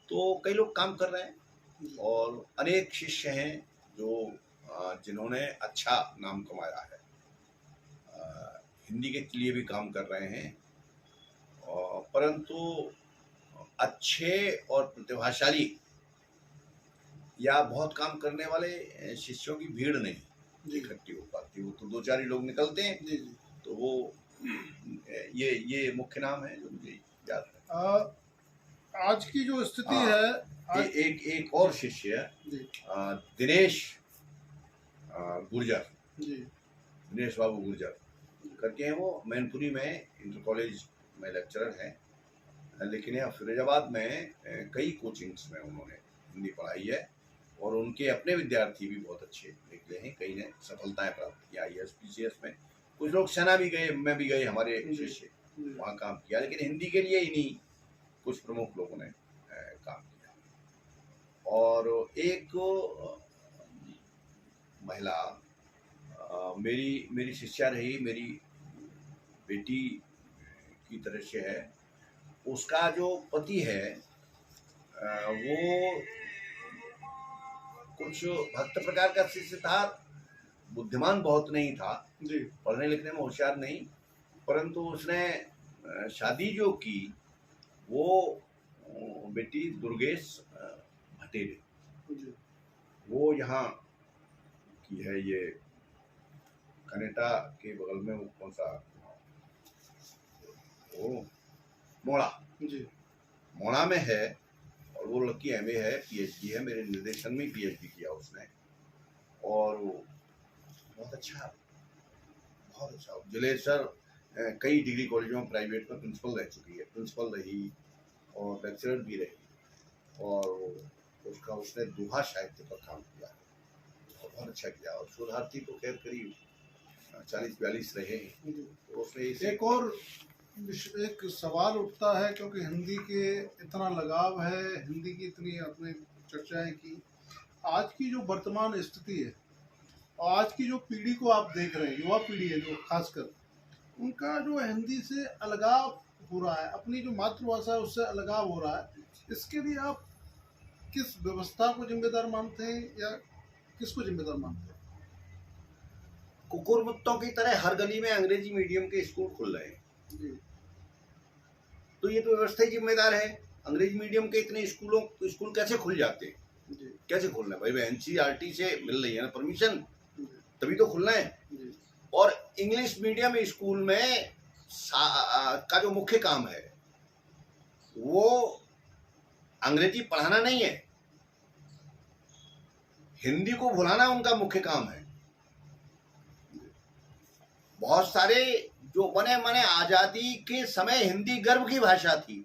Speaker 2: तो कई लोग काम कर रहे हैं और अनेक शिष्य हैं जो जिन्होंने अच्छा नाम कमाया है, हिंदी के लिए भी काम कर रहे हैं। परंतु अच्छे और प्रतिभाशाली या बहुत काम करने वाले शिष्यों की भीड़ नहीं इकट्ठी हो पाती। वो तो 2-4 ही लोग निकलते हैं। तो वो ये मुख्य नाम है जो मुझे याद है।
Speaker 1: आज की जो स्थिति है,
Speaker 2: एक और शिष्य दिनेश गुर्जर, दिनेश बाबू गुर्जर करके हैं, वो मैनपुरी में इंटर कॉलेज में लेक्चरर हैं, लेकिन यहाँ फिरोजाबाद में कई कोचिंग्स में उन्होंने हिंदी पढ़ाई है और उनके अपने विद्यार्थी भी बहुत अच्छे निकले हैं। कई ने सफलताएं प्राप्त की IAS PCS में, कुछ लोग सेना भी गए, मैं भी गए, हमारे शिष्य वहाँ काम किया, लेकिन हिंदी के लिए इन्हीं कुछ प्रमुख लोगों ने काम किया। और एक महिला मेरी मेरी शिष्या रही, मेरी बेटी की तरह से है। उसका जो पति है वो कुछ भक्त प्रकार का शिष्य था, बुद्धिमान बहुत नहीं था,
Speaker 1: जी
Speaker 2: पढ़ने लिखने में होशियार नहीं, परंतु उसने शादी जो की वो बेटी दुर्गेश भटेरे,
Speaker 1: जी
Speaker 2: वो यहाँ की है, ये कनेटा के बगल में, वो कौन सा, वो मोड़ा,
Speaker 1: जी
Speaker 2: मोड़ा में है। और वो लड़की एमए है, पीएचडी है, मेरे निर्देशन में पीएचडी किया उसने। और वो बहुत अच्छा जलेसर कई डिग्री कॉलेजों में प्राइवेट में प्रिंसिपल रह चुकी है, प्रिंसिपल रही और लेक्चरर भी रही। और उसका उसने दोहा साहित्य पर काम किया और बहुत अच्छा किया। और शोधार्थी तो खैर करीब 40-42 रहे हैं। तो उसने
Speaker 1: एक सवाल उठता है, क्योंकि हिंदी के इतना लगाव है, हिंदी की इतनी आपने चर्चाएं की, आज की जो वर्तमान स्थिति है और आज की जो पीढ़ी को आप देख रहे हैं, युवा पीढ़ी है जो खासकर, उनका जो हिंदी से अलगाव हो रहा है, अपनी जो मातृभाषा है उससे अलगाव हो रहा है, इसके लिए आप किस व्यवस्था को जिम्मेदार मानते हैं या किसको जिम्मेदार मानते हैं?
Speaker 2: कुकुर मुत्तों की तरह हर गली में अंग्रेजी मीडियम के स्कूल खुल रहे हैं, तो ये तो व्यवस्था ही जिम्मेदार है। अंग्रेजी मीडियम के इतने स्कूल कैसे खुल जाते हैं, कैसे खुलना है भाई? एनसीईआरटी से मिल रही है ना परमिशन, तभी तो खुलना है। और इंग्लिश मीडियम स्कूल में का जो मुख्य काम है वो अंग्रेजी पढ़ाना नहीं है, हिंदी को भुलाना उनका मुख्य काम है। बहुत सारे जो बने मने आजादी के समय हिंदी गर्व की भाषा थी,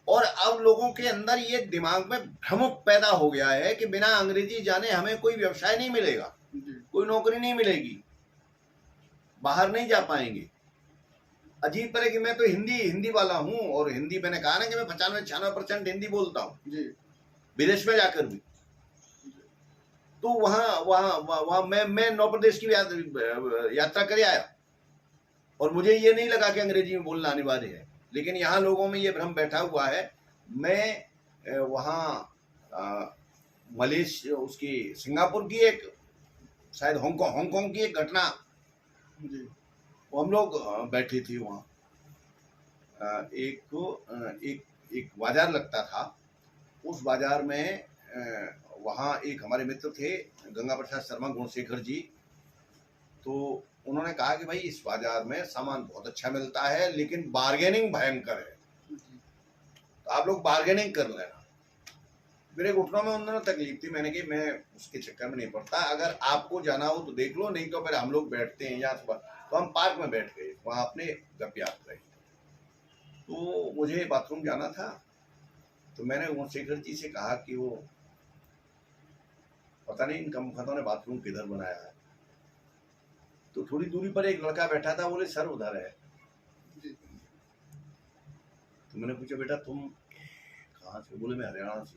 Speaker 2: और अब लोगों के अंदर ये दिमाग में भ्रम पैदा हो गया है कि बिना अंग्रेजी जाने हमें कोई व्यवसाय नहीं मिलेगा, कोई नौकरी नहीं मिलेगी, बाहर नहीं जा पाएंगे। अजीब तरह कि मैं तो हिंदी वाला हूँ, और हिंदी मैंने कहा ना कि मैं 95-96% हिंदी बोलता हूँ विदेश में जाकर भी। तो वहाँ मैं 9 प्रदेश की यात्रा कर आया, और मुझे ये नहीं लगा कि अंग्रेजी में बोलना अनिवार्य है। लेकिन यहाँ लोगों में ये भ्रम बैठा हुआ है। मैं वहाँ मलेशिया, उसकी सिंगापुर की एक, शायद हांगकांग की एक घटना, हम लोग बैठे थे वहाँ, एक बाजार लगता था, उस बाजार में वहाँ एक हमारे मित्र थे गंगा प्रसाद शर्मा, गुणशेखर जी, तो उन्होंने कहा कि भाई इस बाजार में सामान बहुत अच्छा मिलता है लेकिन बार्गेनिंग भयंकर है, तो आप लोग बार्गेनिंग कर लेना। मेरे घुटनों में उन्होंने तकलीफ थी, मैंने कहा मैं उसके चक्कर में नहीं पड़ता, अगर आपको जाना हो तो देख लो, नहीं तो फिर हम लोग बैठते हैं यहाँ। तो हम पार्क में बैठ गए, वहाँ अपने गपियात रहे। तो मुझे बाथरूम जाना था, तो मैंने गुणशेखर जी से कहा कि वो पता नहीं इनका मुखतों ने बाथरूम किधर बनाया है। तो थोड़ी दूरी पर एक लड़का बैठा था, बोले सर उधर है। तो मैंने पूछा बेटा तुम कहाँ से? बोले मैं हरियाणा से।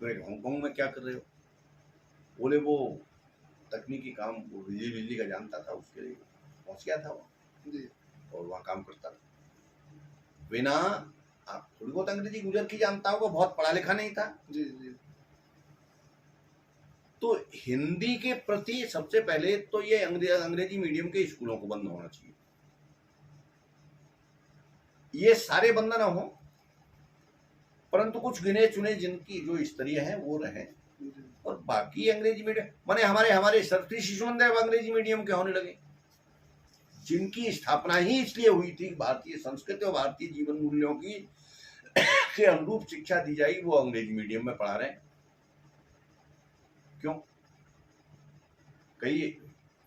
Speaker 2: तो हांगकांग में क्या कर रहे हो? बोले वो तकनीकी काम, वो बिजली का जानता था, उसके लिए पहुंच गया था वहाँ, और वहाँ काम करता था। बिना आप थोड़ी बहुत अंग्रेजी गुजर की जानता होगा, बहुत पढ़ा लिखा नहीं था। तो हिंदी के प्रति सबसे पहले तो ये अंग्रेजी मीडियम के स्कूलों को बंद होना चाहिए। ये सारे बंद ना हो, परंतु कुछ गिने चुने जिनकी जो स्तरीय है वो रहे, और बाकी अंग्रेजी मीडियम माने हमारे सरस्वती शिशु मंदिर अंग्रेजी मीडियम के होने लगे, जिनकी स्थापना ही इसलिए हुई थी भारतीय संस्कृति और भारतीय जीवन मूल्यों की के अनुरूप शिक्षा दी जाएगी, वो अंग्रेजी मीडियम में पढ़ा रहे हैं। क्यों? कई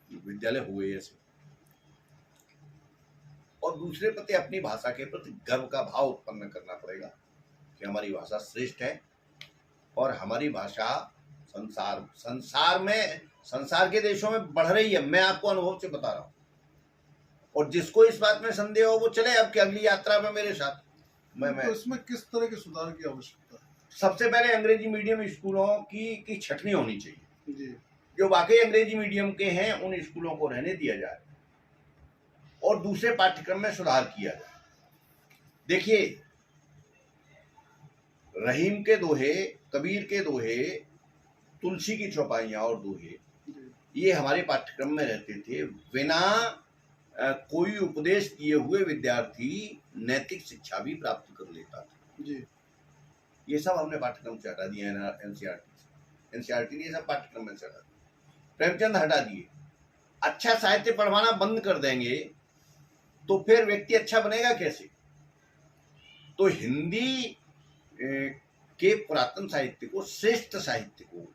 Speaker 2: विद्यालय हुए ऐसे। और दूसरे प्रति अपनी भाषा के प्रति गर्व का भाव उत्पन्न करना पड़ेगा कि हमारी भाषा श्रेष्ठ है, और हमारी भाषा संसार के देशों में बढ़ रही है। मैं आपको अनुभव से बता रहा हूँ, और जिसको इस बात में संदेह हो वो चले अब की अगली यात्रा में मेरे साथ। मैं
Speaker 1: तो इसमें किस तरह के सुधार की आवश्यकता है?
Speaker 2: सबसे पहले अंग्रेजी मीडियम स्कूलों की छटनी होनी चाहिए। जो वाकई अंग्रेजी मीडियम के हैं उन स्कूलों को रहने दिया जाए और दूसरे पाठ्यक्रम में सुधार किया जाए। देखिए, रहीम के दोहे, कबीर के दोहे, तुलसी की चौपाइयाँ और दोहे, ये हमारे पाठ्यक्रम में रहते थे। बिना कोई उपदेश दिए हुए विद्यार्थी नैतिक शिक्षा भी प्राप्त कर लेता था
Speaker 1: जी।
Speaker 2: ये सब हमने पाठ्यक्रम से हटा दिया है। एनसीईआरटी ने ये सब पाठ्यक्रम में से हटा दिया। प्रेमचंद हटा दिए। अच्छा साहित्य पढ़वाना बंद कर देंगे तो फिर व्यक्ति अच्छा बनेगा कैसे? तो हिंदी के पुरातन साहित्य को, श्रेष्ठ साहित्य को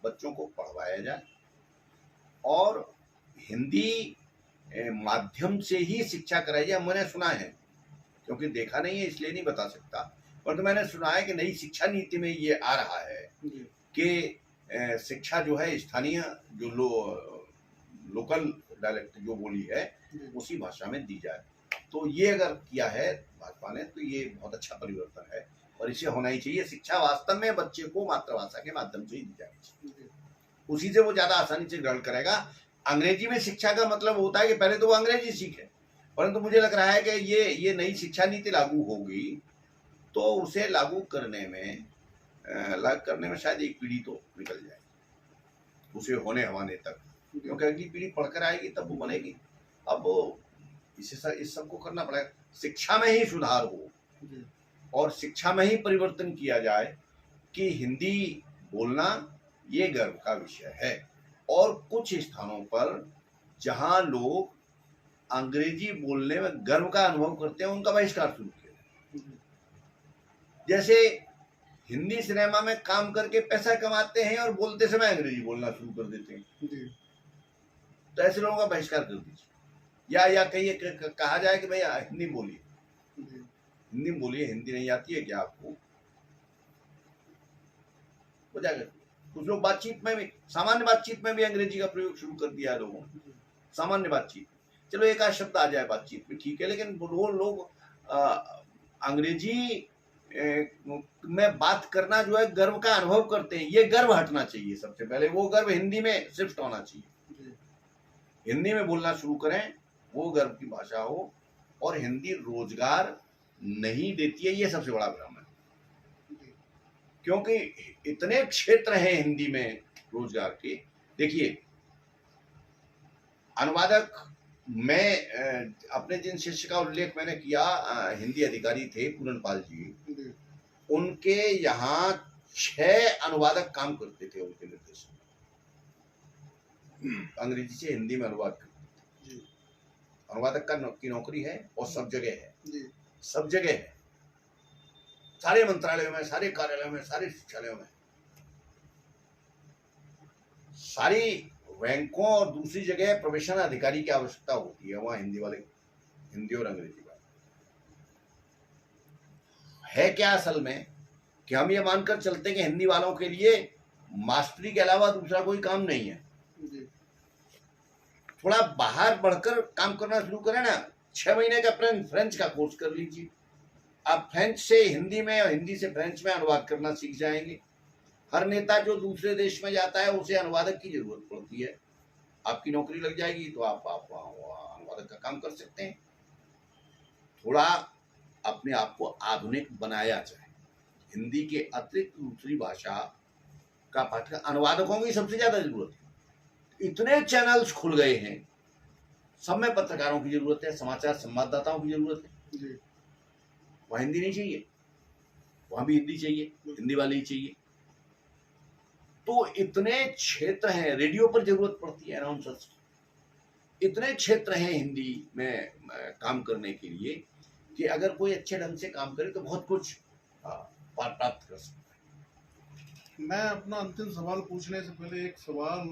Speaker 2: बच्चों को पढ़वाया जाए और हिंदी माध्यम से ही शिक्षा कराई जाए। मैंने सुना है, क्योंकि देखा नहीं है इसलिए नहीं बता सकता, पर तो मैंने सुना है कि नई शिक्षा नीति में ये आ रहा है कि शिक्षा जो है स्थानीय जो लोकल डायलेक्ट जो बोली है उसी भाषा में दी जाए। तो ये अगर किया है भाजपा ने तो ये बहुत अच्छा परिवर्तन है और इसे होना ही चाहिए। शिक्षा वास्तव में बच्चे को मातृभाषा के माध्यम से ही दी जानी चाहिए, उसी से वो ज्यादा आसानी से ग्रहण करेगा। अंग्रेजी में शिक्षा का मतलब होता है कि पहले तो वो अंग्रेजी सीखे, परंतु मुझे लग रहा है कि ये नई शिक्षा नीति लागू होगी तो उसे लागू करने में शायद एक पीढ़ी तो निकल जाएगी उसे होने हवाने तक, क्योंकि अगली पीढ़ी पढ़कर आएगी तब वो बनेगी। अब इस सबको करना पड़ेगा। शिक्षा में ही सुधार हो और शिक्षा में ही परिवर्तन किया जाए कि हिंदी बोलना ये गर्व का विषय है। और कुछ स्थानों पर जहां लोग अंग्रेजी बोलने में गर्व का अनुभव करते हैं उनका बहिष्कार शुरू किया। जैसे हिंदी सिनेमा में काम करके पैसा कमाते हैं और बोलते समय अंग्रेजी बोलना शुरू कर देते हैं, तो ऐसे लोगों का बहिष्कार कर दीजिए। या कहिए, कहा जाए कि भैया हिंदी बोलिए, हिंदी बोलिए, हिंदी नहीं आती है क्या आपको? हो जाएगा। कुछ लोग बातचीत में भी, सामान्य बातचीत में भी अंग्रेजी का प्रयोग शुरू कर दिया है लोगों ने। सामान्य बातचीत, चलो एक आध शब्द आ जाए बातचीत में ठीक है, लेकिन वो लोग अंग्रेजी में बात करना जो है गर्व का अनुभव करते हैं। ये गर्व हटना चाहिए। सबसे पहले वो गर्व हिंदी में शिफ्ट होना चाहिए। हिंदी में बोलना शुरू करें, वो गर्व की भाषा हो। और हिंदी रोजगार नहीं देती है, ये सबसे बड़ा भ्रम है, क्योंकि इतने क्षेत्र हैं हिंदी में रोजगार के। देखिए, अनुवादक, मैं अपने जिन शिष्य का उल्लेख मैंने किया, हिंदी अधिकारी थे पूरनपाल जी, उनके यहाँ 6 अनुवादक काम करते थे उनके निर्देशन में, अंग्रेजी से हिंदी में अनुवाद करते थे। अनुवादक की नौकरी है और सब जगह है, सब जगह है, सारे मंत्रालयों में, सारे कार्यालयों में, सारे शिक्षालयों में, सारी बैंकों और दूसरी जगह प्रोबेशन अधिकारी की आवश्यकता होती है। वहां हिंदी और अंग्रेजी वाले है। क्या असल में कि हम ये मानकर चलते हैं कि हिंदी वालों के लिए मास्टरी के अलावा दूसरा कोई काम नहीं है। थोड़ा बाहर बढ़कर काम करना शुरू करें ना। 6 महीने का फ्रेंच का कोर्स कर लीजिए। आप फ्रेंच से हिंदी में और हिंदी से फ्रेंच में अनुवाद करना सीख जाएंगे। हर नेता जो दूसरे देश में जाता है उसे अनुवादक की जरूरत पड़ती है। आपकी नौकरी लग जाएगी तो आप अनुवादक का काम कर सकते हैं। थोड़ा अपने आप को आधुनिक बनाया जाए। हिंदी के अतिरिक्त दूसरी भाषा का पाठ्यक्रम, अनुवादकों की सबसे ज्यादा जरूरत है। इतने चैनल्स खुल गए हैं, सब में पत्रकारों की जरूरत है, समाचार संवाददाताओं की जरूरत है। वहां हिंदी नहीं चाहिए, वहां भी हिंदी चाहिए, हिंदी वाले ही चाहिए। तो इतने क्षेत्र हैं, रेडियो पर जरूरत पड़ती है अनाउंसर्स की। इतने क्षेत्र हैं हिंदी में काम करने के लिए कि अगर कोई अच्छे ढंग से काम करे तो बहुत कुछ प्राप्त कर सकता है।
Speaker 1: मैं अपना अंतिम सवाल पूछने से पहले एक सवाल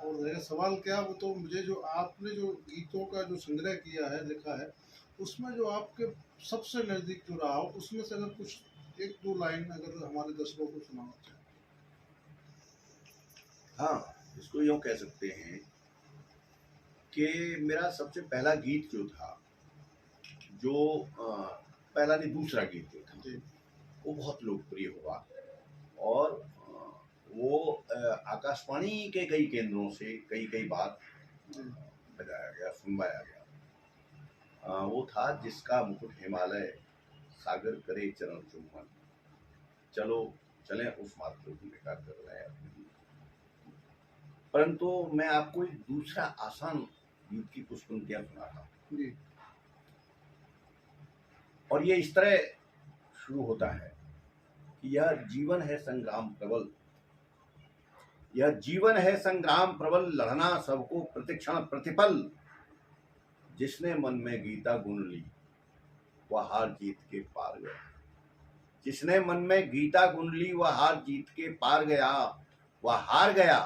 Speaker 1: और है। सवाल क्या, वो तो मुझे जो आपने जो गीतों का जो संग्रह किया है, लिखा है, उसमें जो आपके सबसे नजदीक जो रहा हो, उसमें से अगर कुछ 1-2 लाइन अगर हमारे दर्शकों को सुनाना चाहें।
Speaker 2: हाँ, इसको यूँ कह सकते हैं कि मेरा सबसे पहला गीत जो था, जो पहला नहीं दूसरा गीत जो था, वो बहुत लोकप्रिय हुआ और वो आकाशवाणी के कई केंद्रों से कई कई बार
Speaker 1: जी
Speaker 2: बजाया गया, सुनवाया गया। वो था जिसका मुकुट हिमालय, सागर करे चरण चुम्बन, चलो चलें उस मातृभूमि का कर रहे हैं। परंतु मैं आपको एक दूसरा आसान गीत की कुछ पंक्तियां सुनाता हूँ,
Speaker 1: जी
Speaker 2: और ये इस तरह शुरू होता है कि यह जीवन है संग्राम प्रबल, यह जीवन है संग्राम प्रबल, लड़ना सबको प्रतिक्षण प्रतिपल, जिसने मन में गीता गुन ली वह हार जीत के पार गया, जिसने मन में गीता गुन ली वह हार जीत के पार गया, वह हार गया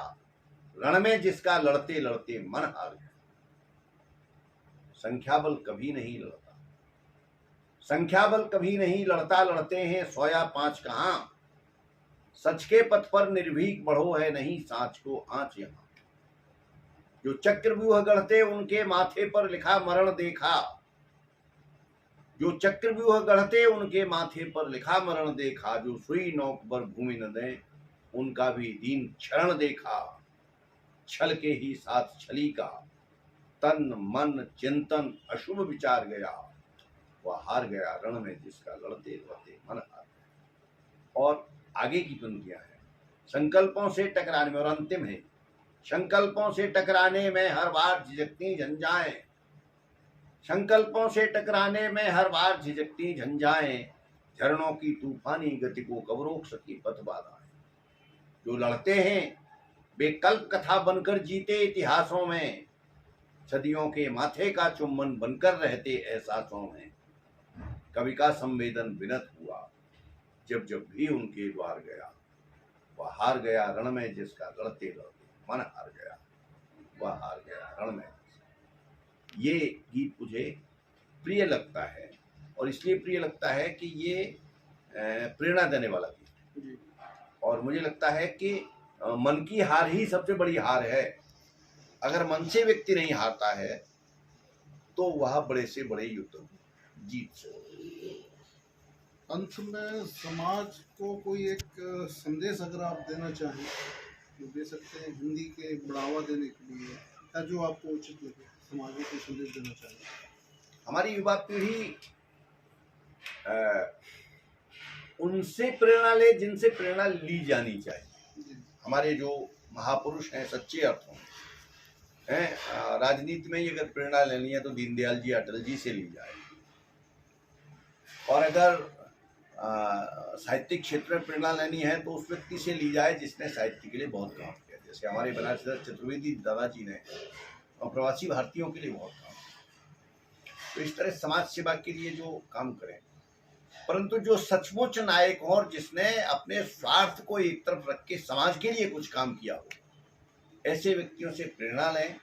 Speaker 2: रण में जिसका लड़ते लड़ते मन हार गया। संख्या बल कभी नहीं लड़ता, संख्या बल कभी नहीं लड़ता, लड़ते हैं 100 या 5 कहां, सच के पथ पर निर्भीक बढ़ो है नहीं सांच को आंच यहां, जो चक्रव्यूह गढ़ते उनके माथे पर लिखा मरण देखा, जो चक्रव्यूह गढ़ते उनके माथे पर लिखा मरण देखा, जो सुई नोक पर भूमि न दे उनका भी दीन क्षरण देखा, छल के ही साथ छली का तन मन चिंतन अशुभ विचार गया, वह हार गया रण में जिसका लड़ते लड़ते मन हार गया। और आगे की पंक्तियां हैं, संकल्पों से टकराने में, और अंतिम है, संकल्पों से टकराने में हर बार झिझकती झंझाएं, संकल्पों से टकराने में हर बार झिझकती झंझाएं, झरनों की तूफानी गति को कब रोक सकी पथ बाधाएं, जो लड़ते हैं वे कल्प कथा बनकर जीते इतिहासों में, सदियों के माथे का चुम्बन बनकर रहते एहसासों में, कवि का संवेदन विनत हुआ जब जब भी उनके द्वार गया, वह हार गया रण में जिसका लड़ते लड़ते मन हार गया, वह हार गया रण में। ये गीत मुझे प्रिय लगता है, और इसलिए प्रिय लगता है कि ये प्रेरणा देने वाला गीत है, और मुझे लगता है कि मन की हार ही सबसे बड़ी हार है। अगर मन से व्यक्ति नहीं हारता है तो वह बड़े से बड़े युद्ध जीत सकता।
Speaker 1: अंत में समाज को कोई एक संदेश अगर आप देना चाहें तो दे सकते हैं, हिंदी के बढ़ावा देने के लिए, या जो आपको उचित लगे समाज को संदेश देना चाहिए।
Speaker 2: हमारी युवा पीढ़ी उनसे प्रेरणा ले जिनसे प्रेरणा ली जानी चाहिए। हमारे जो महापुरुष हैं सच्चे अर्थों में हैं, राजनीति में अगर प्रेरणा लेनी है तो दीनदयाल जी अटल जी से ली जाए, और अगर साहित्यिक क्षेत्र में प्रेरणा लेनी है तो उस व्यक्ति से ली जाए जिसने साहित्य के लिए बहुत काम किया, जैसे हमारे बनारस चतुर्वेदी दादाजी ने और प्रवासी भारतीयों के लिए बहुत काम किया। तो इस तरह समाज सेवा के लिए जो काम करें, परंतु जो सचमुच नायक हो और जिसने अपने स्वार्थ को एक तरफ रख के समाज के लिए कुछ काम किया हो, ऐसे व्यक्तियों से प्रेरणा लें,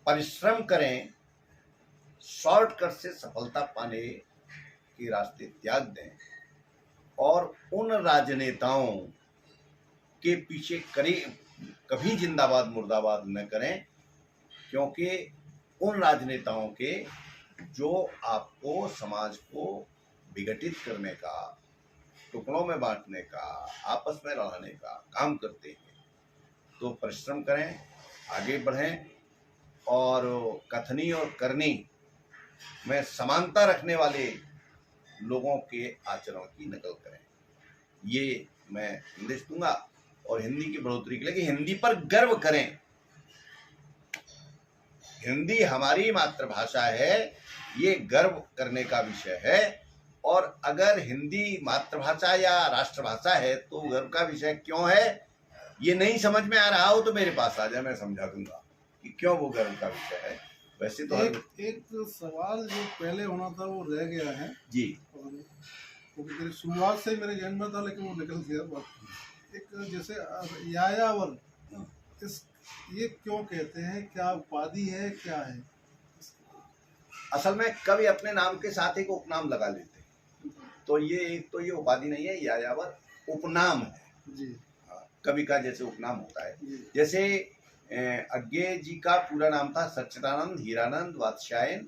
Speaker 2: परिश्रम करें, शॉर्टकट से सफलता पाने के रास्ते त्याग दें, और उन राजनेताओं के पीछे कभी जिंदाबाद मुर्दाबाद न करें, क्योंकि उन राजनेताओं के जो आपको समाज को विघटित करने का, टुकड़ों में बांटने का, आपस में लड़ाने का काम करते हैं। तो परिश्रम करें, आगे बढ़ें, और कथनी और करनी में समानता रखने वाले लोगों के आचरण की नकल करें। ये मैं संदेश दूंगा, और हिंदी की बढ़ोतरी के लिए कि हिंदी पर गर्व करें। हिंदी हमारी मातृभाषा है, ये गर्व करने का विषय है, और अगर हिंदी मातृभाषा या राष्ट्रभाषा है तो गर्व का विषय क्यों है, ये नहीं समझ में आ रहा हो तो मेरे पास आ जाए, मैं समझा दूंगा कि क्यों वो गर्व का विषय है। वैसे तो
Speaker 1: एक सवाल जो पहले होना था वो रह गया है
Speaker 2: जी,
Speaker 1: और शुरुआत से मेरे जहन में था लेकिन वो निकल गया। एक जैसे यायावर, इस ये क्यों कहते हैं, क्या उपाधि है, क्या है?
Speaker 2: असल में कवि अपने नाम के साथ एक उपनाम लगा लेते हैं, तो ये उपाधि नहीं है, यायावर उपनाम है
Speaker 1: जी।
Speaker 2: कवि का जैसे उपनाम होता है। जैसे अज्ञे जी का पूरा नाम था सच्चिदानंद हीरानंद वात्स्यायन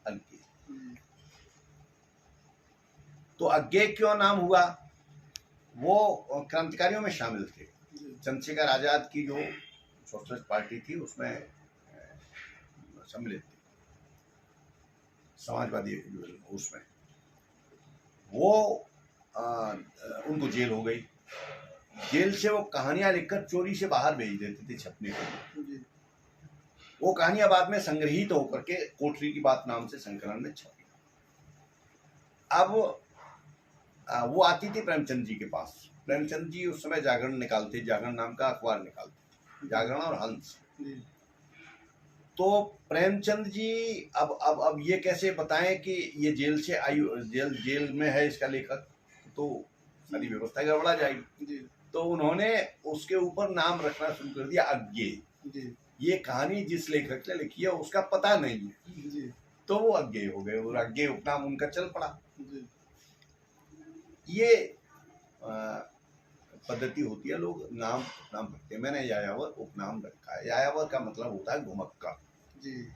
Speaker 2: अज्ञे, तो अज्ञे क्यों नाम हुआ, वो क्रांतिकारियों में शामिल थे, चंद्रशेखर आजाद की जो सोशलिस्ट पार्टी थी उसमें सम्मिलित थी, समाजवादी उसमें वो उनको जेल हो गई। जेल से वो कहानियां लिखकर चोरी से बाहर भेज देते थे छपने के लिए। वो कहानियां बाद में संग्रहित होकर के कोठरी की बात नाम से संकलन में छपी। अब वो आती थी प्रेमचंद जी के पास। प्रेमचंद जी उस समय जागरण निकालते, जागरण नाम का अखबार निकालते, जागरण और हंस। तो प्रेमचंद जी अब ये कैसे बताएं कि ये जेल से आई, जेल में है इसका लेखक, तो सारी व्यवस्था गड़बड़ा जाएगी। तो उन्होंने उसके ऊपर नाम रखना शुरू कर दिया अज्ञेय। ये कहानी जिस लेखक ने लिखी है उसका पता नहीं है, तो वो अज्ञेय हो गए और अज्ञेय उपनाम उनका चल पड़ा। ये पद्धति होती है, लोग नाम रखते हैं। मैंने यायावर उपनाम रखा है। यायावर का मतलब होता है घुमक्कड़ जी।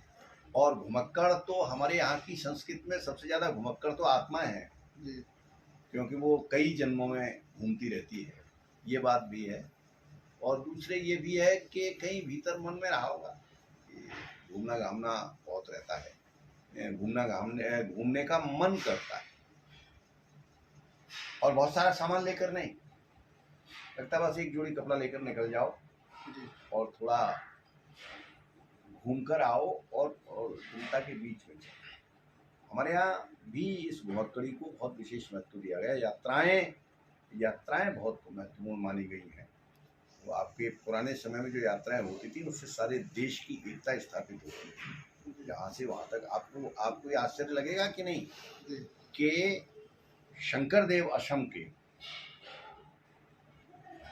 Speaker 2: और घुमक्कड़ तो हमारे यहाँ की संस्कृति में सबसे ज्यादा घुमक्कड़ तो आत्मा है जी, क्योंकि वो कई जन्मों में घूमती रहती है, ये बात भी है। और दूसरे ये भी है कि कहीं भीतर मन में रहा होगा, घूमना घामना बहुत रहता है, घूमने का मन करता है, और बहुत सारा सामान लेकर नहीं लगता, बस एक जोड़ी कपड़ा लेकर निकल जाओ और थोड़ा घूमकर आओ और जनता के बीच में। हमारे यहाँ भी इस घुमक्कड़ी को बहुत विशेष महत्व दिया गया। यात्राएं बहुत महत्वपूर्ण मानी गई हैं। वो आपके पुराने समय में जो यात्राएं होती थी उससे सारे देश की एकता स्थापित होती थी, यहाँ से वहाँ तक। आपको ये आश्चर्य लगेगा कि नहीं कि शंकर देव असम के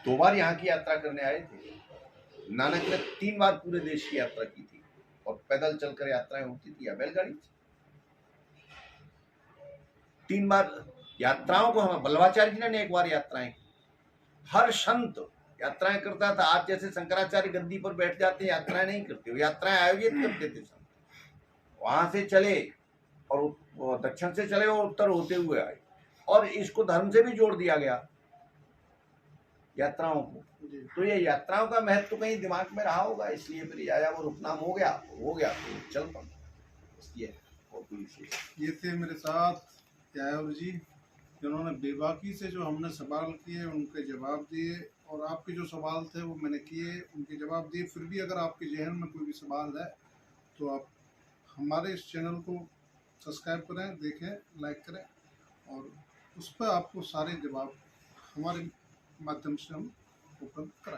Speaker 2: 2 बार यहाँ की यात्रा करने आए थे। नानक ने 3 बार पूरे देश की यात्रा की थी, और पैदल चलकर यात्राएं होती थी या बैलगाड़ी से। 3 बार यात्राओं को हम बल्लभाचार्य जी ने 1 बार यात्राएं की। हर संत यात्राएं करता था। आज जैसे शंकराचार्य गद्दी पर बैठ जाते हैं, यात्राएं नहीं करते, वो यात्राएं आयोजित करते थे। संत वहां से चले और दक्षिण से चले और उत्तर होते हुए आए, और इसको धर्म से भी जोड़ दिया गया यात्राओं को। तो ये यात्राओं का महत्व तो कहीं दिमाग में रहा होगा, इसलिए फिर यायावर उपनाम हो गया तो चल पड़ा। इसलिए
Speaker 1: ये थे मेरे साथ यायावर जी, जिन्होंने बेबाकी से जो हमने सवाल किए उनके जवाब दिए, और आपके जो सवाल थे वो मैंने किए, उनके जवाब दिए। फिर भी अगर आपके जहन में कोई भी सवाल है तो आप हमारे इस चैनल को सब्सक्राइब करें, देखें, लाइक करें, और उस पर आपको सारे जवाब हमारे माध्यम से हम उपलब्ध कराएं।